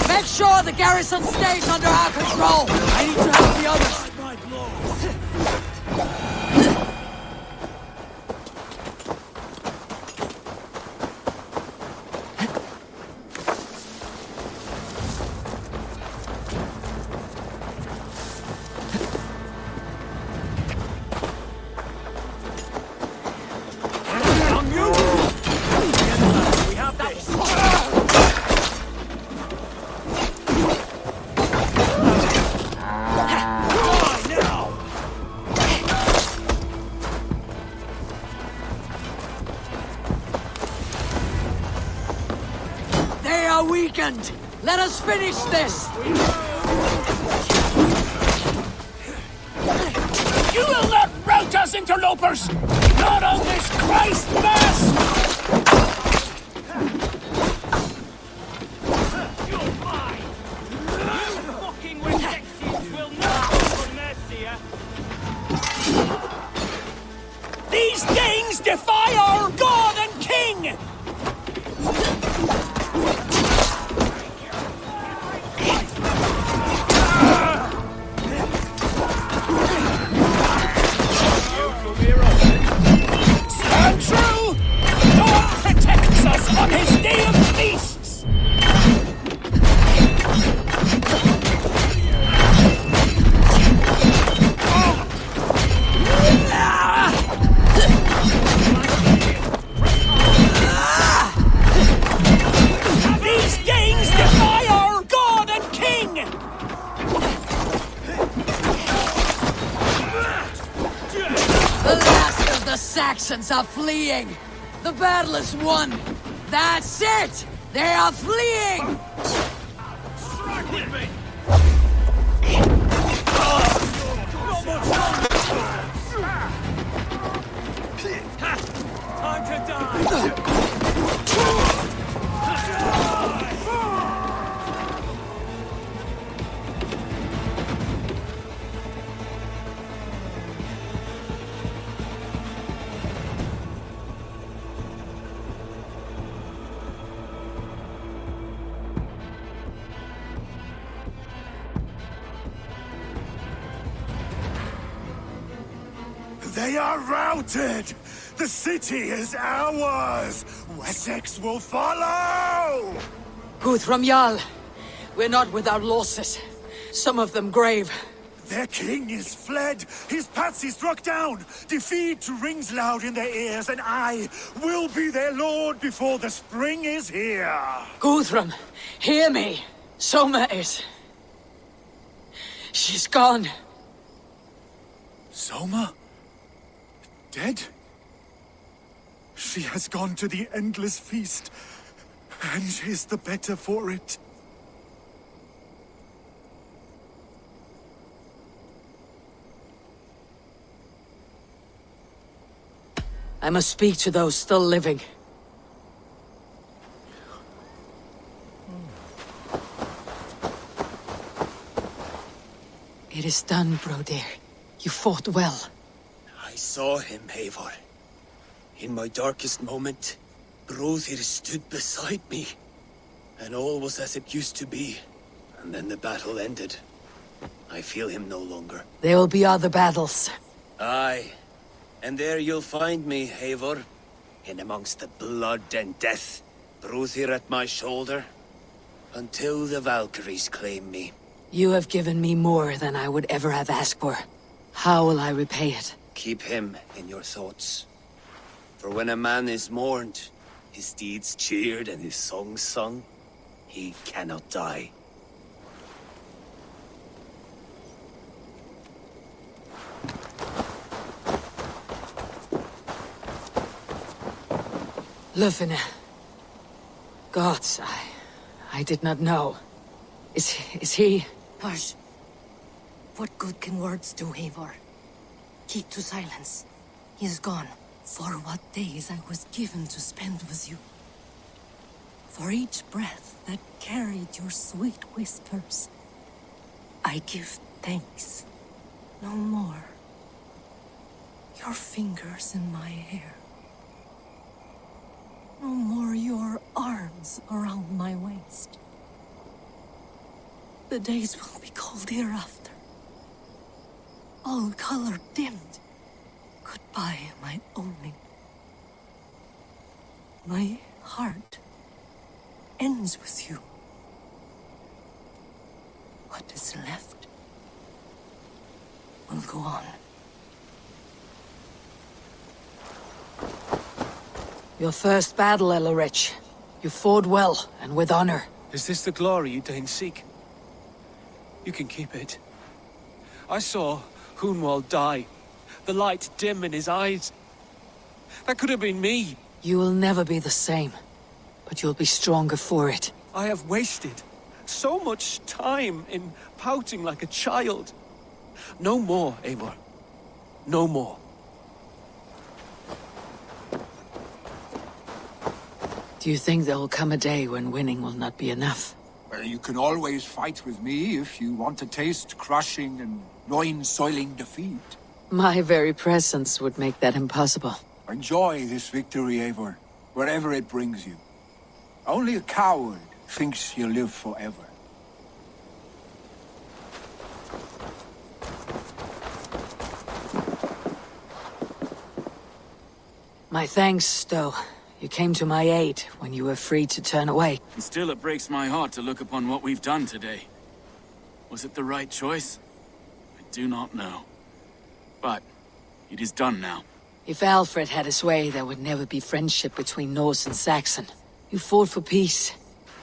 Make sure the garrison stays under our control. I need to help the others. Weakened! Let us finish this! You will not rout us, interlopers! Not on this Christ Mass! You're mine! You fucking Wessexians will not for Mercia! These things defy our God and King! Stand true! God protects us on his day of feasts! These gangs defy our God and King! The last of the Saxons are fleeing! The battle is won! That's it! They are fleeing! Time to die! They are routed! The city is ours! Wessex will follow! Guthrum Jarl, we're not without losses. Some of them grave. Their king is fled! His patsy struck down! Defeat rings loud in their ears, and I will be their lord before the spring is here! Guthrum, hear me! Soma is... She's gone. Soma? Dead? She has gone to the endless feast, and is the better for it. I must speak to those still living. It is done, Brodir. You fought well. I saw him, Eivor. In my darkest moment, Brodir stood beside me. And all was as it used to be. And then the battle ended. I feel him no longer. There will be other battles. Aye. And there you'll find me, Eivor. In amongst the blood and death. Brodir at my shoulder. Until the Valkyries claim me. You have given me more than I would ever have asked for. How will I repay it? Keep him in your thoughts. For when a man is mourned, his deeds cheered and his songs sung, he cannot die. Lufina. Gods, I did not know. Is he... Hush. What good can words do, Eivor? Keep to silence. He is gone. For what days I was given to spend with you. For each breath that carried your sweet whispers, I give thanks. No more. Your fingers in my hair. No more your arms around my waist. The days will be cold hereafter. All color dimmed. Goodbye, my only. My heart ends with you. What is left will go on. Your first battle, Elorich. You fought well, and with honor. Is this the glory you deign seek? You can keep it. I saw Hunwald die. The light dim in his eyes. That could have been me. You will never be the same, but you'll be stronger for it. I have wasted so much time in pouting like a child. No more, Eivor. No more. Do you think there will come a day when winning will not be enough? Well, you can always fight with me if you want to taste crushing and loin-soiling defeat. My very presence would make that impossible. Enjoy this victory, Eivor, wherever it brings you. Only a coward thinks he'll live forever. My thanks, Stowe. You came to my aid when you were free to turn away. And still it breaks my heart to look upon what we've done today. Was it the right choice? I do not know. But it is done now. If Alfred had his way, there would never be friendship between Norse and Saxon. You fought for peace.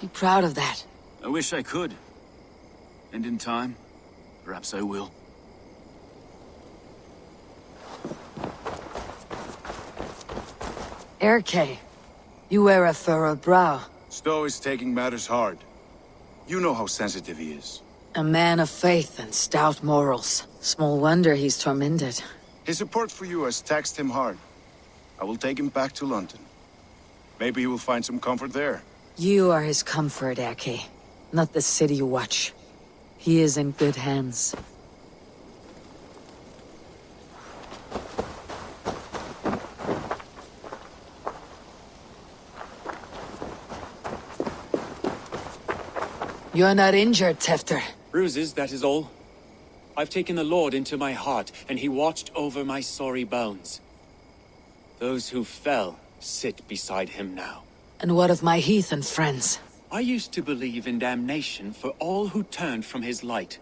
Be proud of that. I wish I could. And in time, perhaps I will. Erke, you wear a furrowed brow. Stowe is taking matters hard. You know how sensitive he is. A man of faith and stout morals. Small wonder he's tormented. His support for you has taxed him hard. I will take him back to London. Maybe he will find some comfort there. You are his comfort, Erke. Not the city you watch. He is in good hands. You're not injured, Tefter. Bruises, that is all. I've taken the Lord into my heart, and he watched over my sorry bones. Those who fell sit beside him now. And what of my heathen friends? I used to believe in damnation for all who turned from his light.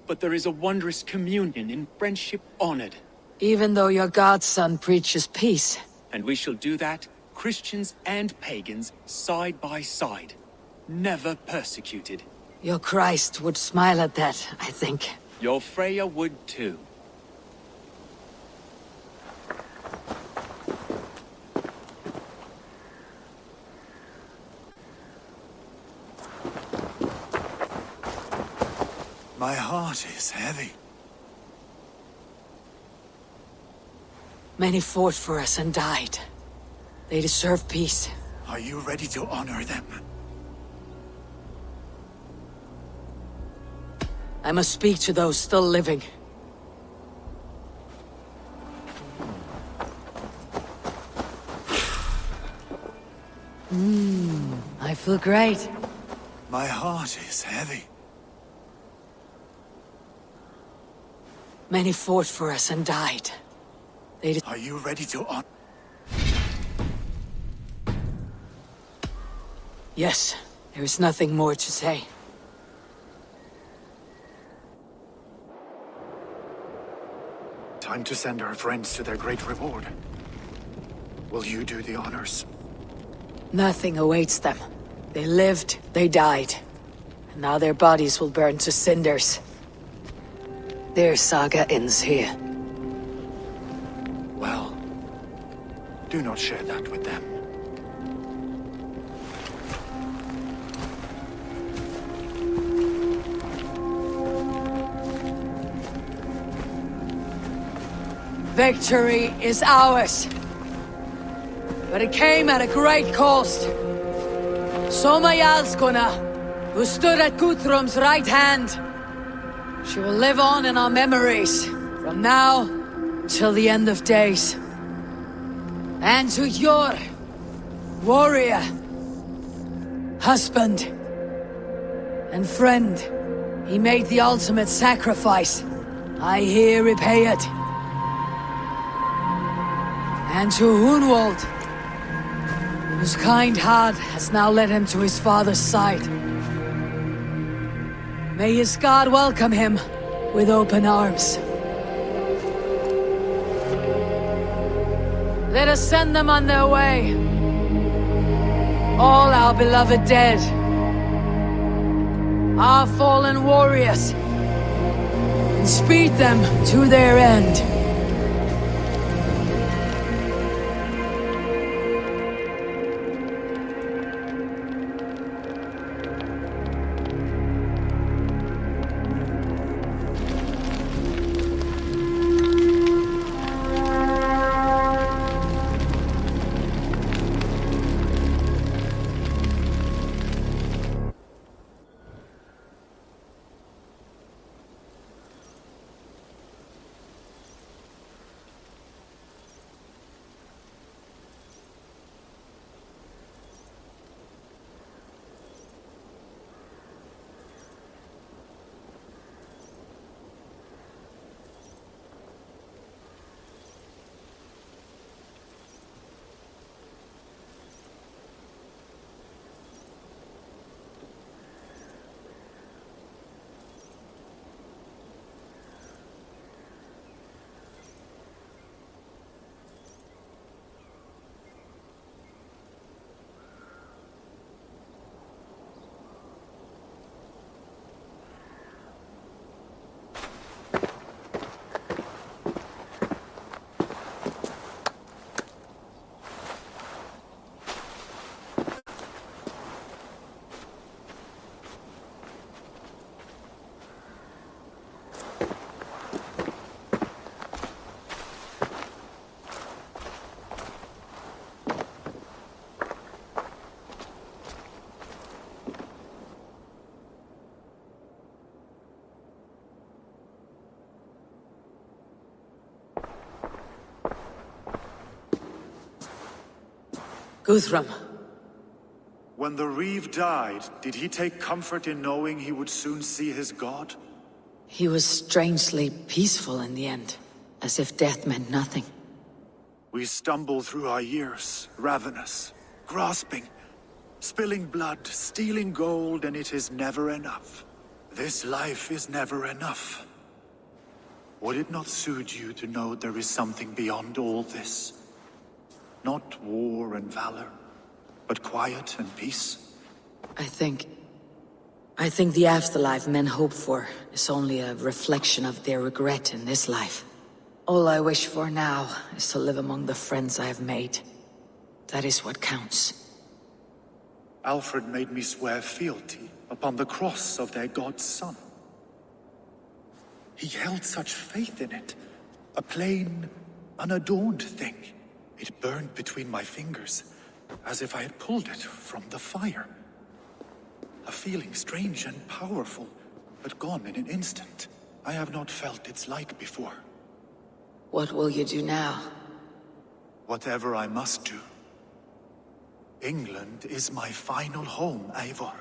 But there is a wondrous communion in friendship honored. Even though your godson preaches peace. And we shall do that, Christians and pagans, side by side. Never persecuted. Your Christ would smile at that, I think. Your Freya would too. My heart is heavy. Many fought for us and died. They deserve peace. Are you ready to honor them? I must speak to those still living. I feel great. My heart is heavy. Many fought for us and died. Are you ready to honor? Yes, there is nothing more to say. Time to send our friends to their great reward. Will you do the honors? Nothing awaits them. They lived, they died. And now their bodies will burn to cinders. Their saga ends here. Well, do not share that with them. Victory is ours. But it came at a great cost. Soma Jarlskona, who stood at Guthrum's right hand. She will live on in our memories, from now till the end of days. And to your warrior, husband, and friend, he made the ultimate sacrifice. I here repay it. And to Hunwald, whose kind heart has now led him to his father's side. May his God welcome him with open arms. Let us send them on their way. All our beloved dead. Our fallen warriors. And speed them to their end. Guthrum. When the Reeve died, did he take comfort in knowing he would soon see his god? He was strangely peaceful in the end, as if death meant nothing. We stumble through our years, ravenous, grasping, spilling blood, stealing gold, and it is never enough. This life is never enough. Would it not suit you to know there is something beyond all this? Not war and valor, but quiet and peace? I think the afterlife men hope for is only a reflection of their regret in this life. All I wish for now is to live among the friends I have made. That is what counts. Alfred made me swear fealty upon the cross of their god's son. He held such faith in it, a plain, unadorned thing. It burned between my fingers, as if I had pulled it from the fire. A feeling strange and powerful, but gone in an instant. I have not felt its like before. What will you do now? Whatever I must do. England is my final home, Eivor.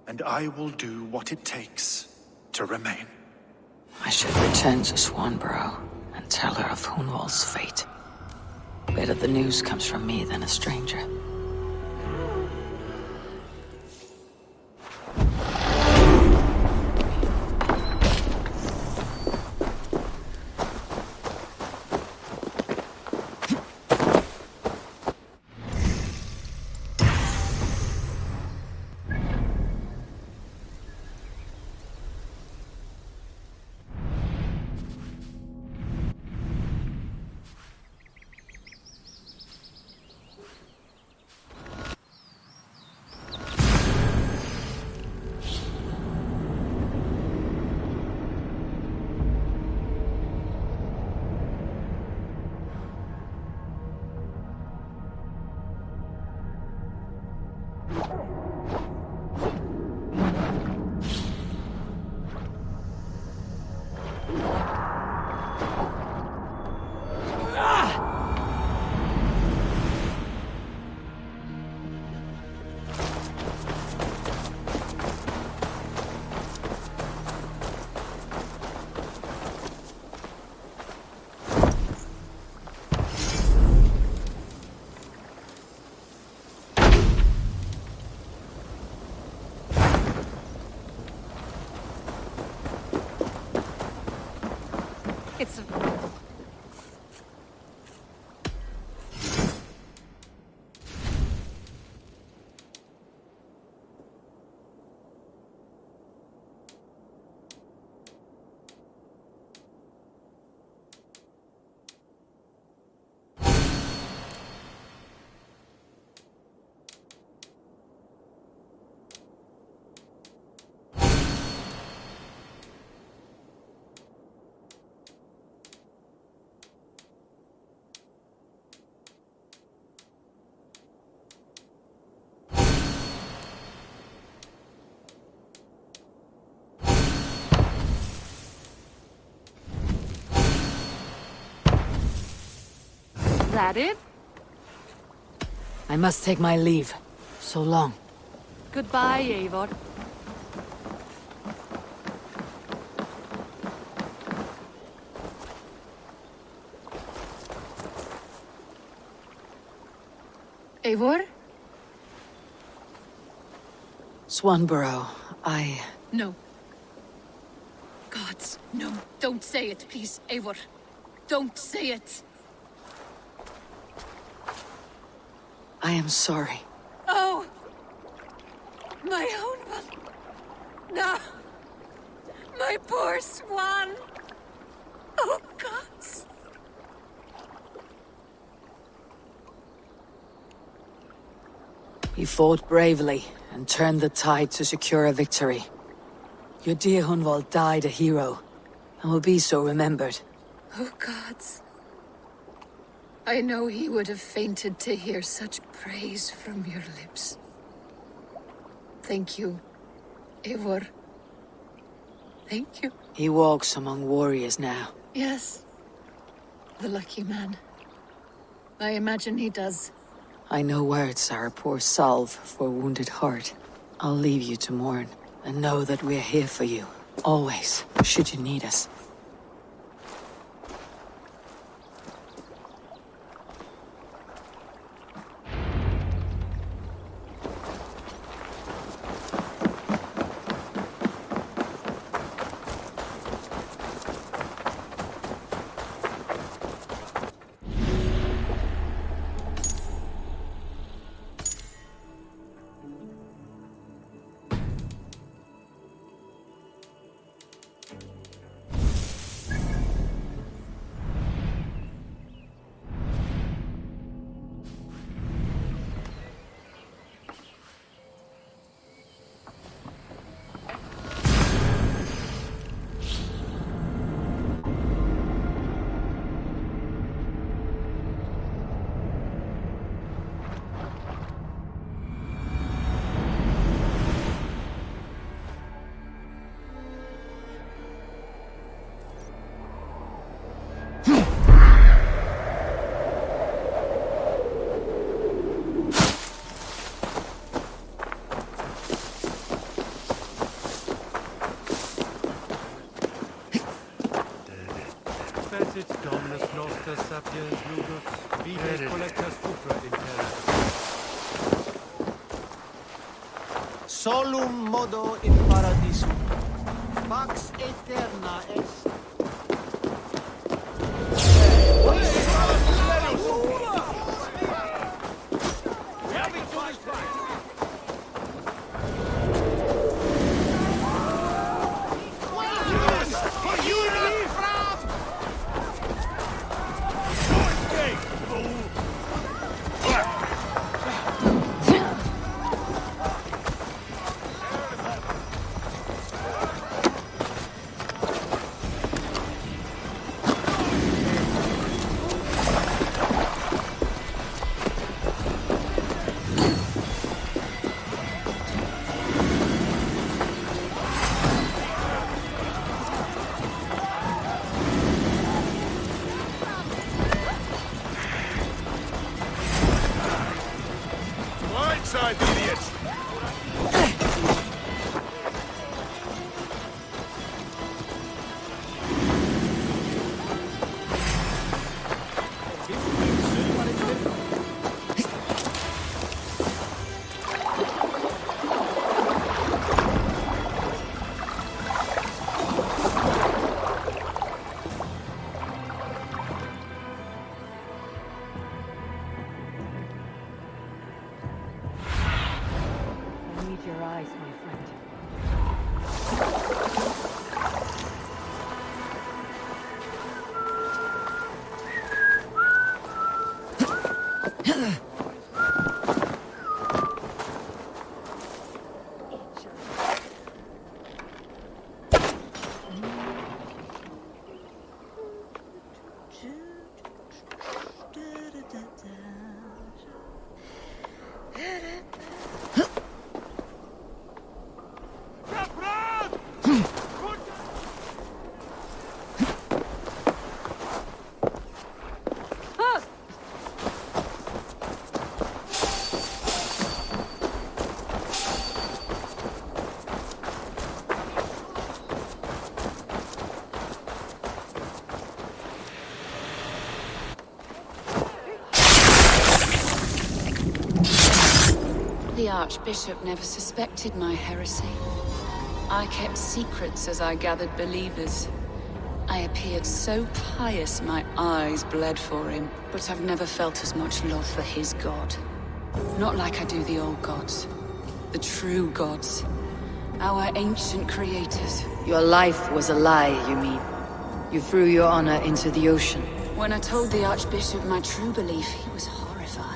And I will do what it takes to remain. I should return to Swanborough and tell her of Hunwald's fate. Better the news comes from me than a stranger. It's... That it? I must take my leave. So long. Goodbye, Eivor. Eivor? Swanborough, No. Gods, no. Don't say it, please, Eivor. Don't say it. I am sorry. Oh! My own one. No! My poor swan! Oh, gods! You fought bravely and turned the tide to secure a victory. Your dear Hunwald died a hero, and will be so remembered. Oh, gods. I know he would have fainted to hear such praise from your lips. Thank you, Eivor. Thank you. He walks among warriors now. Yes. The lucky man. I imagine he does. I know words are a poor salve for a wounded heart. I'll leave you to mourn, and know that we're here for you, Always, should you need us. Dominus noster sapiens ludus, vive collecta supra in terra. Solum modo in paradisum, pax aeterna est. The Archbishop never suspected my heresy. I kept secrets as I gathered believers. I appeared so pious my eyes bled for him, but I've never felt as much love for his god. Not like I do the old gods. The true gods. Our ancient creators. Your life was a lie, you mean? You threw your honor into the ocean. When I told the Archbishop my true belief, he was horrified.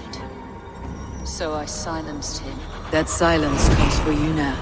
So I silenced him. That silence comes for you now.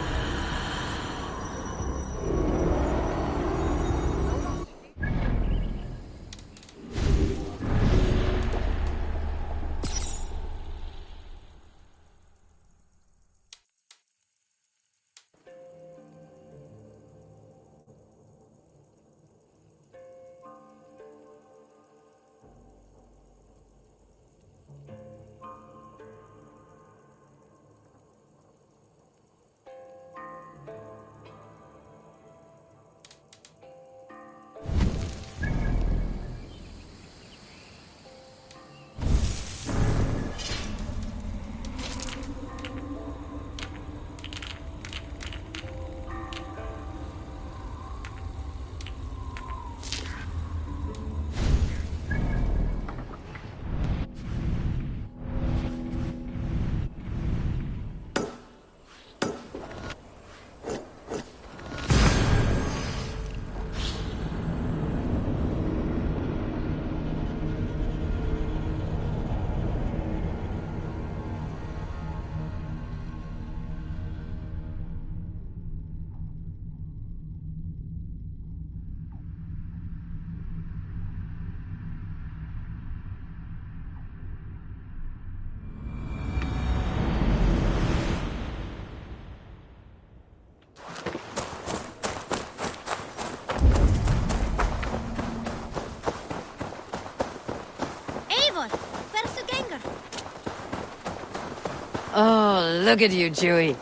look at you, Dewey.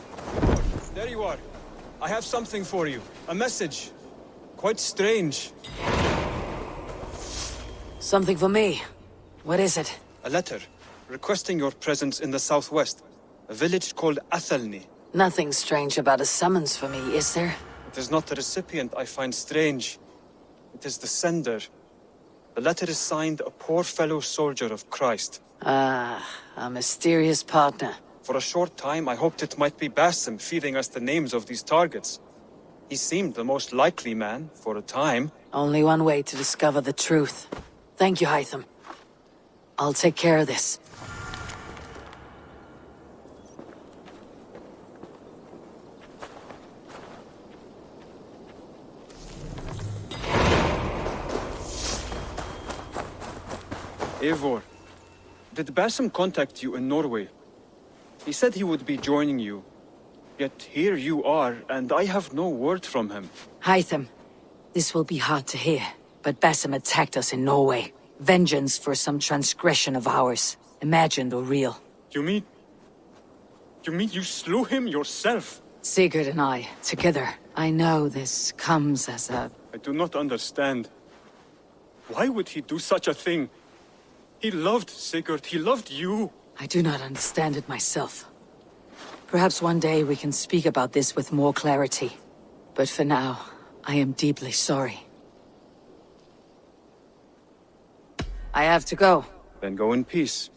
There you are. I have something for you. A message. Quite strange. Something for me. What is it? A letter requesting your presence in the southwest. A village called Athelney. Nothing strange about a summons for me, is there? It is not the recipient I find strange. It is the sender. The letter is signed a poor fellow soldier of Christ. Ah, a mysterious partner. For a short time, I hoped it might be Basim feeding us the names of these targets. He seemed the most likely man, for a time. Only one way to discover the truth. Thank you, Hytham. I'll take care of this. Eivor, did Basim contact you in Norway? He said he would be joining you. Yet here you are, and I have no word from him. Hytham, this will be hard to hear, but Basim attacked us in Norway. Vengeance for some transgression of ours, imagined or real. You mean you slew him yourself? Sigurd and I, together. I know this comes as a... I do not understand. Why would he do such a thing? He loved Sigurd, he loved you. I do not understand it myself. Perhaps one day we can speak about this with more clarity. But for now, I am deeply sorry. I have to go. Then go in peace.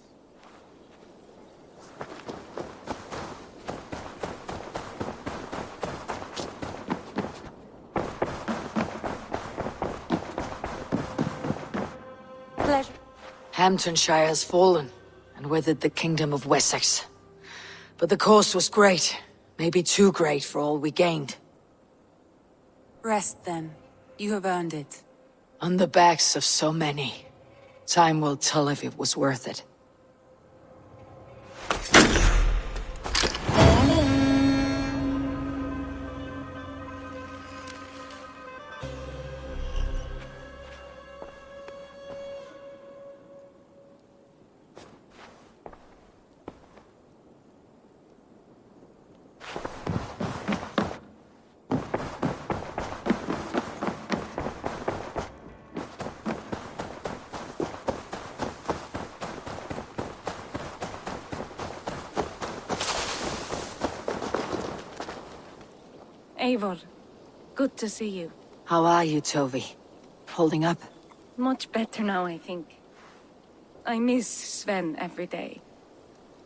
Pleasure. Hamptonshire has fallen, and with it the Kingdom of Wessex. But the cost was great. Maybe too great for all we gained. Rest then. You have earned it. On the backs of so many. Time will tell if it was worth it. Eivor, good to see you. How are you, Tovi? Holding up? Much better now, I think. I miss Sven every day.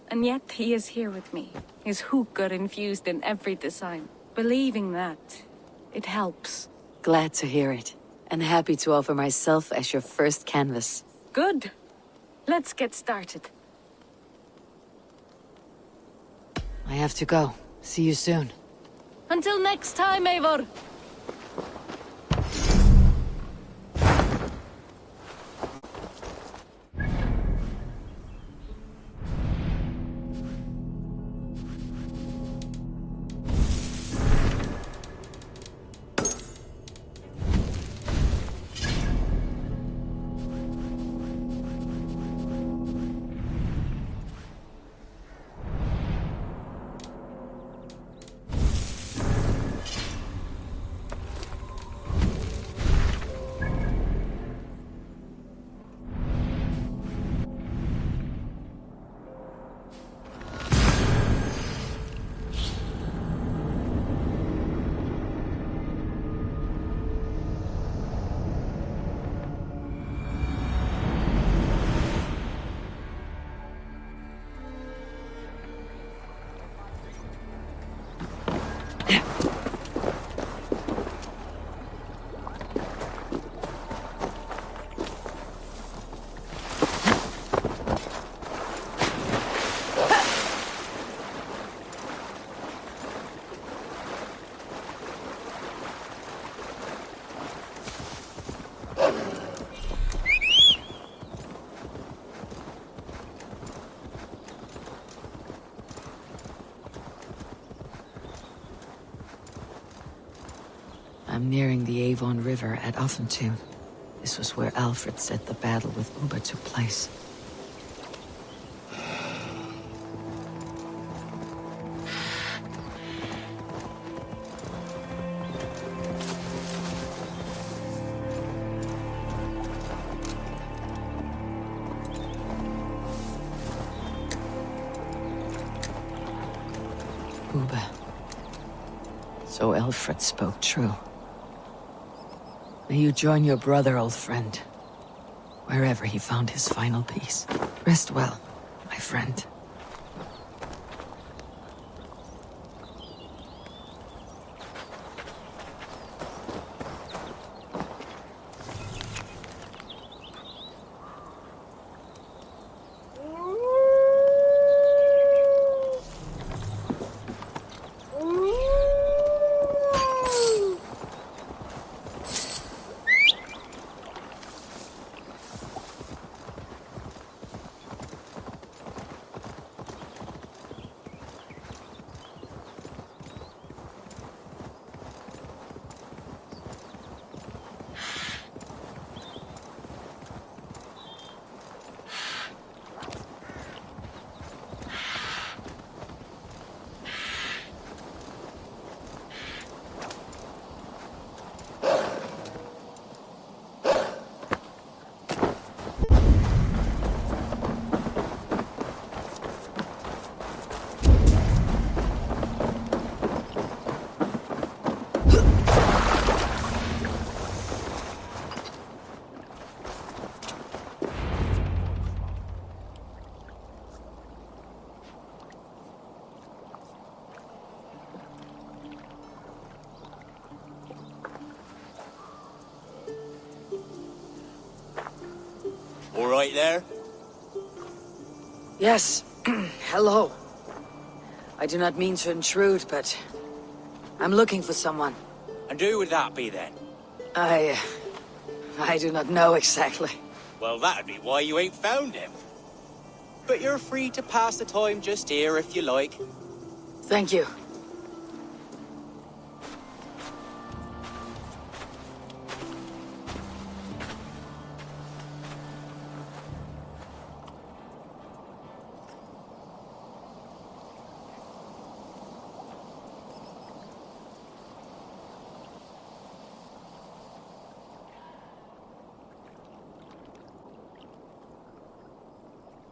And yet he is here with me, his hooker infused in every design. Believing that, it helps. Glad to hear it. And happy to offer myself as your first canvas. Good. Let's get started. I have to go. See you soon. Until next time, Eivor! I'm nearing the Avon River at Offentune. This was where Alfred said the battle with Uber took place. So Alfred spoke true. May you join your brother, old friend, wherever he found his final peace. Rest well, my friend. All right there? Yes. Hello. I do not mean to intrude, but I'm looking for someone. And who would that be then? I do not know exactly. Well, that'd be why you ain't found him. But you're free to pass the time just here if you like. Thank you.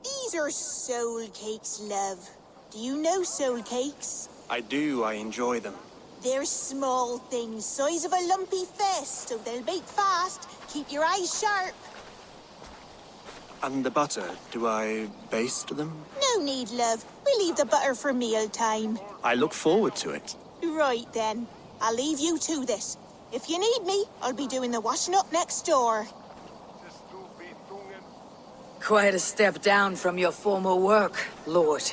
These are soul cakes, love. Do you know soul cakes? I do, I enjoy them. They're small things, size of a lumpy fist, so they'll bake fast. Keep your eyes sharp. And the butter, do I baste them? No need, love. We'll leave the butter for meal time. I look forward to it. Right then. I'll leave you to this. If you need me, I'll be doing the washing up next door. Quite a step down from your former work, Lord.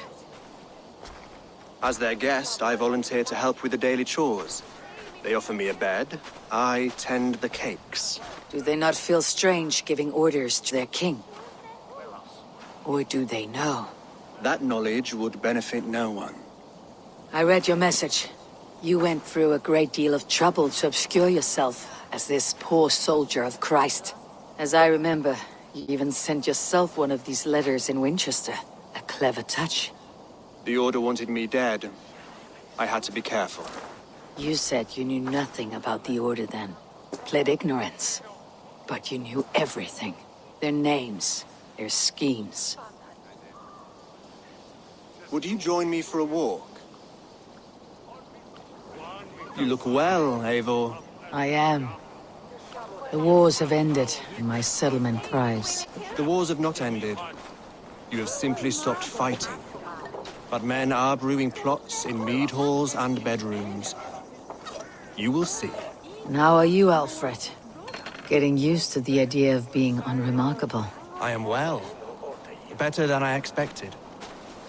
As their guest, I volunteer to help with the daily chores. They offer me a bed, I tend the cakes. Do they not feel strange giving orders to their king? Or do they know? That knowledge would benefit no one. I read your message. You went through a great deal of trouble to obscure yourself as this poor soldier of Christ. As I remember, you even sent yourself one of these letters in Winchester. A clever touch. The Order wanted me dead. I had to be careful. You said you knew nothing about the Order then. Pled ignorance. But you knew everything. Their names, their schemes. Would you join me for a walk? You look well, Eivor. I am. The wars have ended, and my settlement thrives. The wars have not ended. You have simply stopped fighting. But men are brewing plots in mead halls and bedrooms. You will see. How are you, Alfred? Getting used to the idea of being unremarkable. I am well. Better than I expected.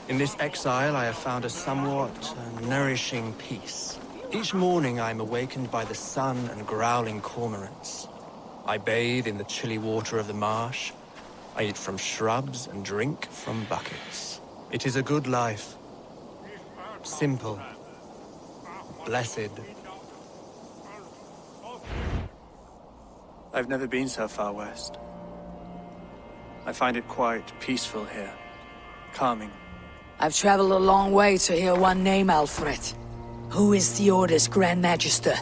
In this exile, I have found a somewhat nourishing peace. Each morning, I am awakened by the sun and growling cormorants. I bathe in the chilly water of the marsh. I eat from shrubs and drink from buckets. It is a good life. Simple. Blessed. I've never been so far west. I find it quite peaceful here. Calming. I've traveled a long way to hear one name, Alfred. Who is the Order's Grand Magister?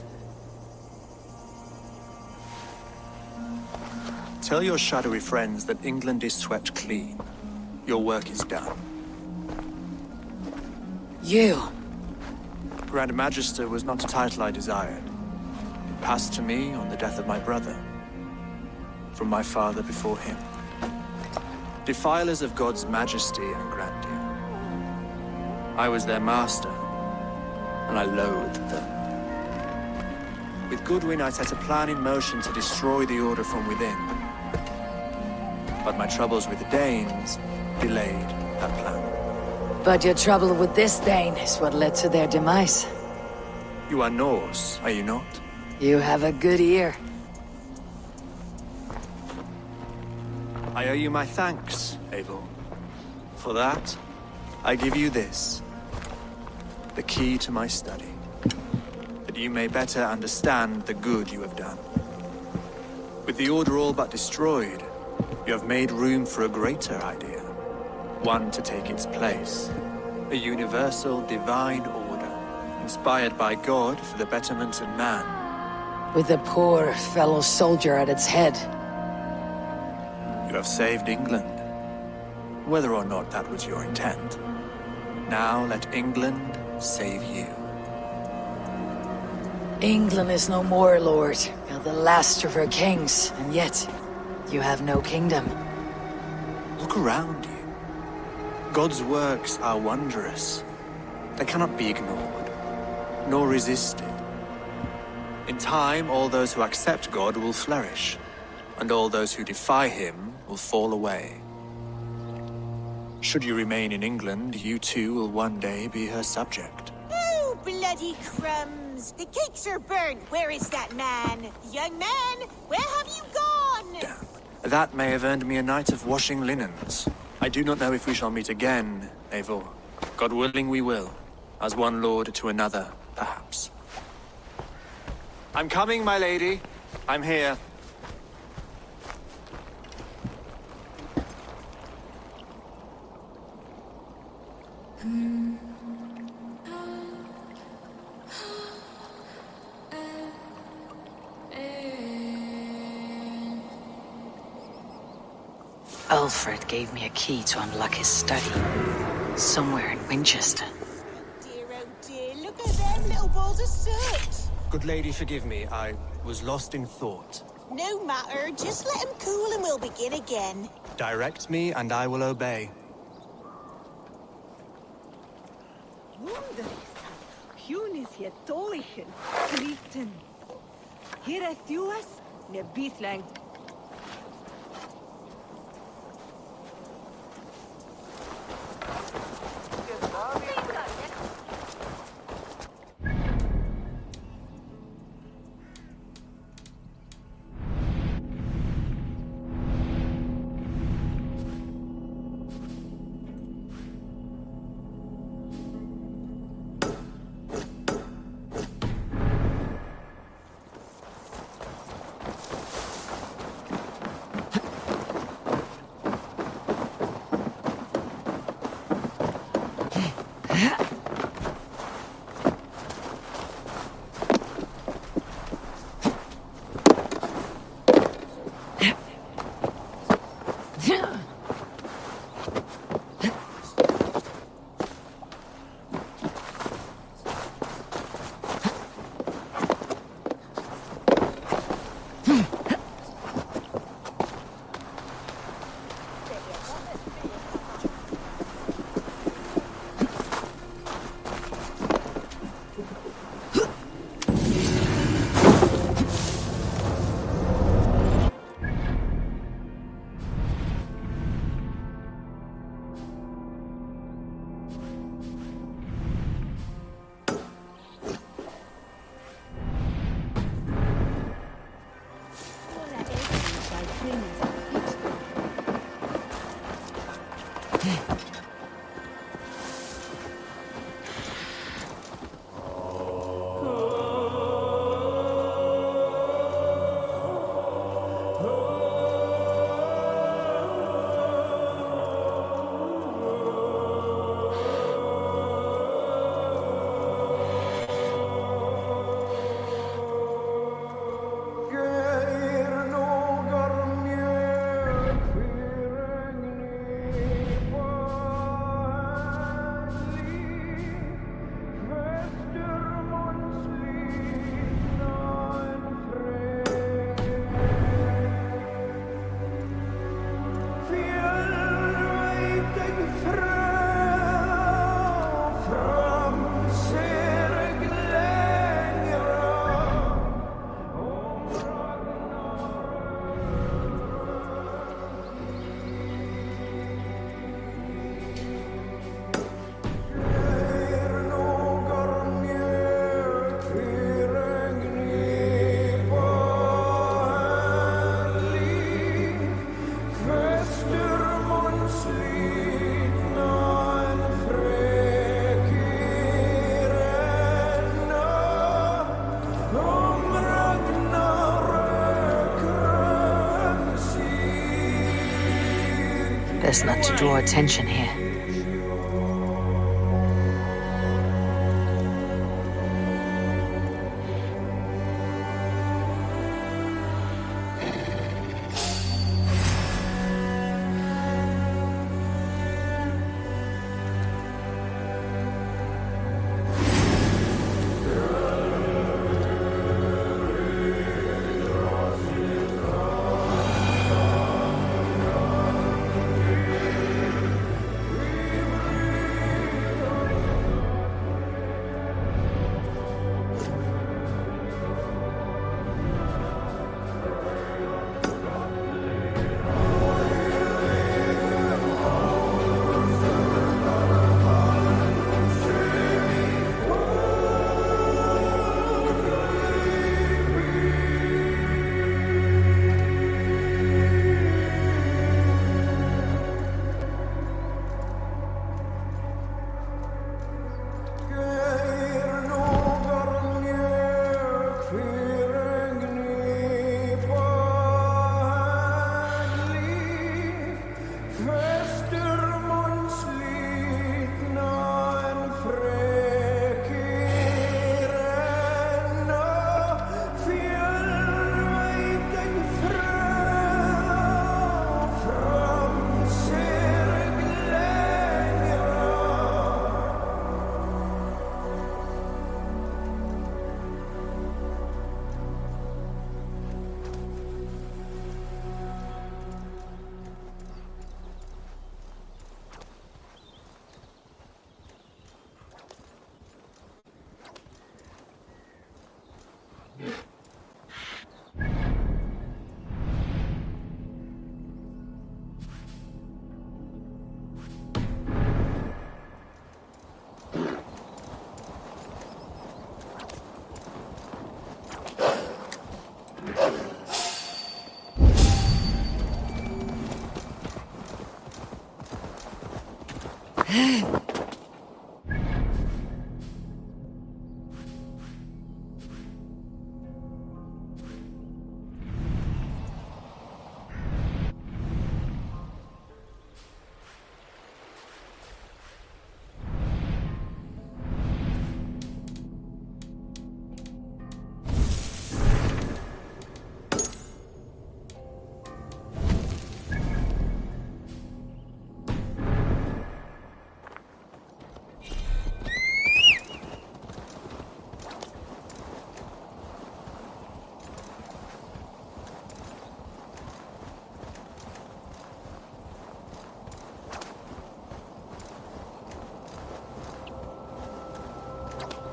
Tell your shadowy friends that England is swept clean. Your work is done. You? Grand Magister was not a title I desired. It passed to me on the death of my brother, from my father before him. Defilers of God's majesty and grandeur. I was their master, and I loathed them. With Goodwin, I set a plan in motion to destroy the Order from within. But my troubles with the Danes delayed that plan. But your trouble with this Dane is what led to their demise. You are Norse, are you not? You have a good ear. I owe you my thanks, Eivor. For that, I give you this. The key to my study. That you may better understand the good you have done. With the Order all but destroyed, you have made room for a greater idea. One to take its place. A universal divine order, inspired by God for the betterment of man. With a poor fellow soldier at its head. You have saved England. Whether or not that was your intent. Now let England save you. England is no more, Lord. You're the last of her kings, and yet you have no kingdom. Look around you. God's works are wondrous. They cannot be ignored, nor resisted. In time, all those who accept God will flourish, and all those who defy him will fall away. Should you remain in England, you too will one day be her subject. Oh, bloody crumbs! The cakes are burnt! Where is that man? Young man, where have you gone? Damn. That may have earned me a night of washing linens. I do not know if we shall meet again, Eivor. God willing we will. As one lord to another, perhaps. I'm coming, my lady. I'm here. Alfred gave me a key to unlock his study. Somewhere in Winchester. Dear, oh dear, look at them little balls of soot! Good lady, forgive me. I was lost in thought. No matter, just let him cool and we'll begin again. Direct me, and I will obey. Punis je toichen, kriegten. Hier het juas, ne bietlang. Best not to draw attention here.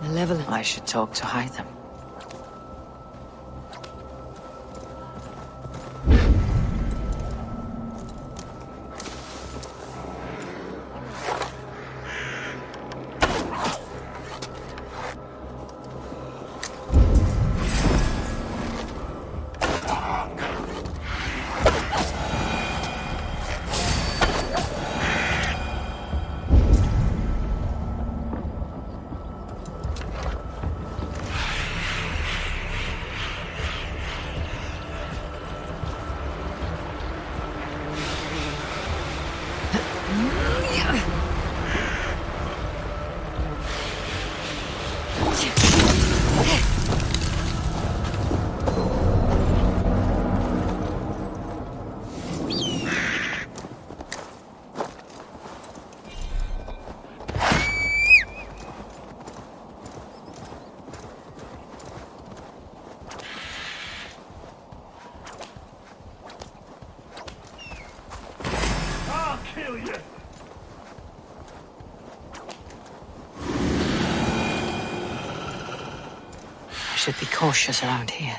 Malevolent. I should talk to hide them. Should be cautious around here.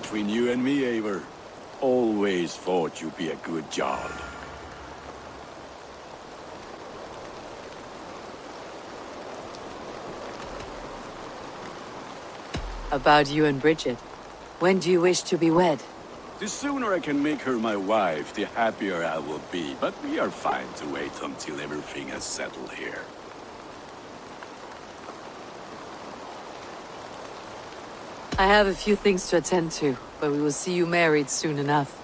between you and me, Eivor. Always thought you'd be a good Jarl. About you and Bridget. When do you wish to be wed? The sooner I can make her my wife, the happier I will be. But we are fine to wait until everything is settled here. I have a few things to attend to, but we will see you married soon enough.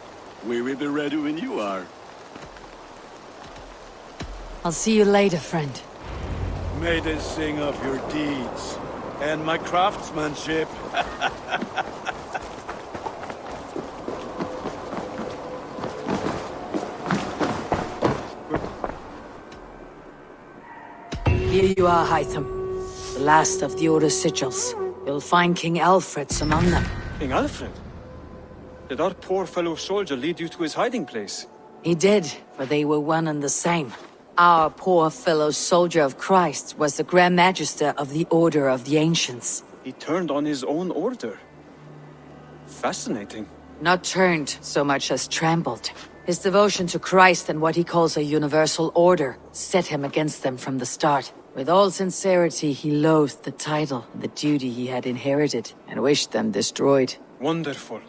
We will be ready when you are. I'll see you later, friend. May they sing of your deeds and my craftsmanship. Here you are, Hytham. The last of the Order's sigils. You'll find King Alfred's among them. King Alfred? Did our poor fellow soldier lead you to his hiding place? He did, for they were one and the same. Our poor fellow soldier of Christ was the Grand Magister of the Order of the Ancients. He turned on his own order. Fascinating. Not turned so much as trampled. His devotion to Christ and what he calls a universal order set him against them from the start. With all sincerity, he loathed the title and the duty he had inherited, and wished them destroyed. Wonderful.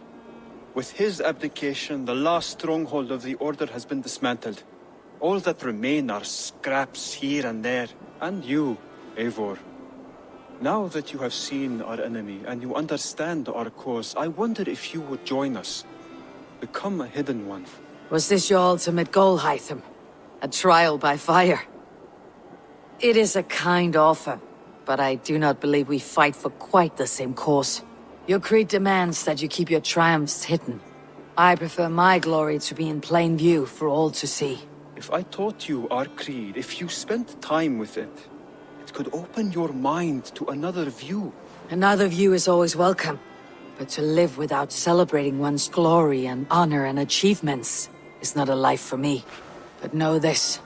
With his abdication, the last stronghold of the Order has been dismantled. All that remain are scraps here and there. And you, Eivor. Now that you have seen our enemy and you understand our cause, I wonder if you would join us. Become a hidden one. Was this your ultimate goal, Hytham? A trial by fire? It is a kind offer, but I do not believe we fight for quite the same cause. Your creed demands that you keep your triumphs hidden. I prefer my glory to be in plain view for all to see. If I taught you our creed, if you spent time with it, it could open your mind to another view. Another view is always welcome, but to live without celebrating one's glory and honor and achievements is not a life for me. But know this,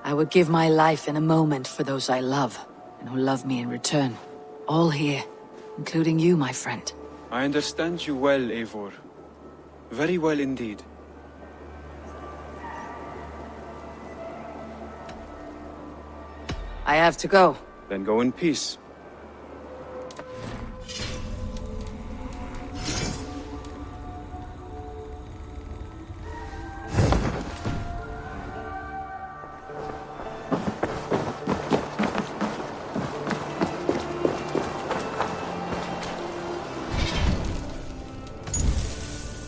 I would give my life in a moment for those I love, and who love me in return. All here, including you, my friend. I understand you well, Eivor. Very well indeed. I have to go. Then go in peace.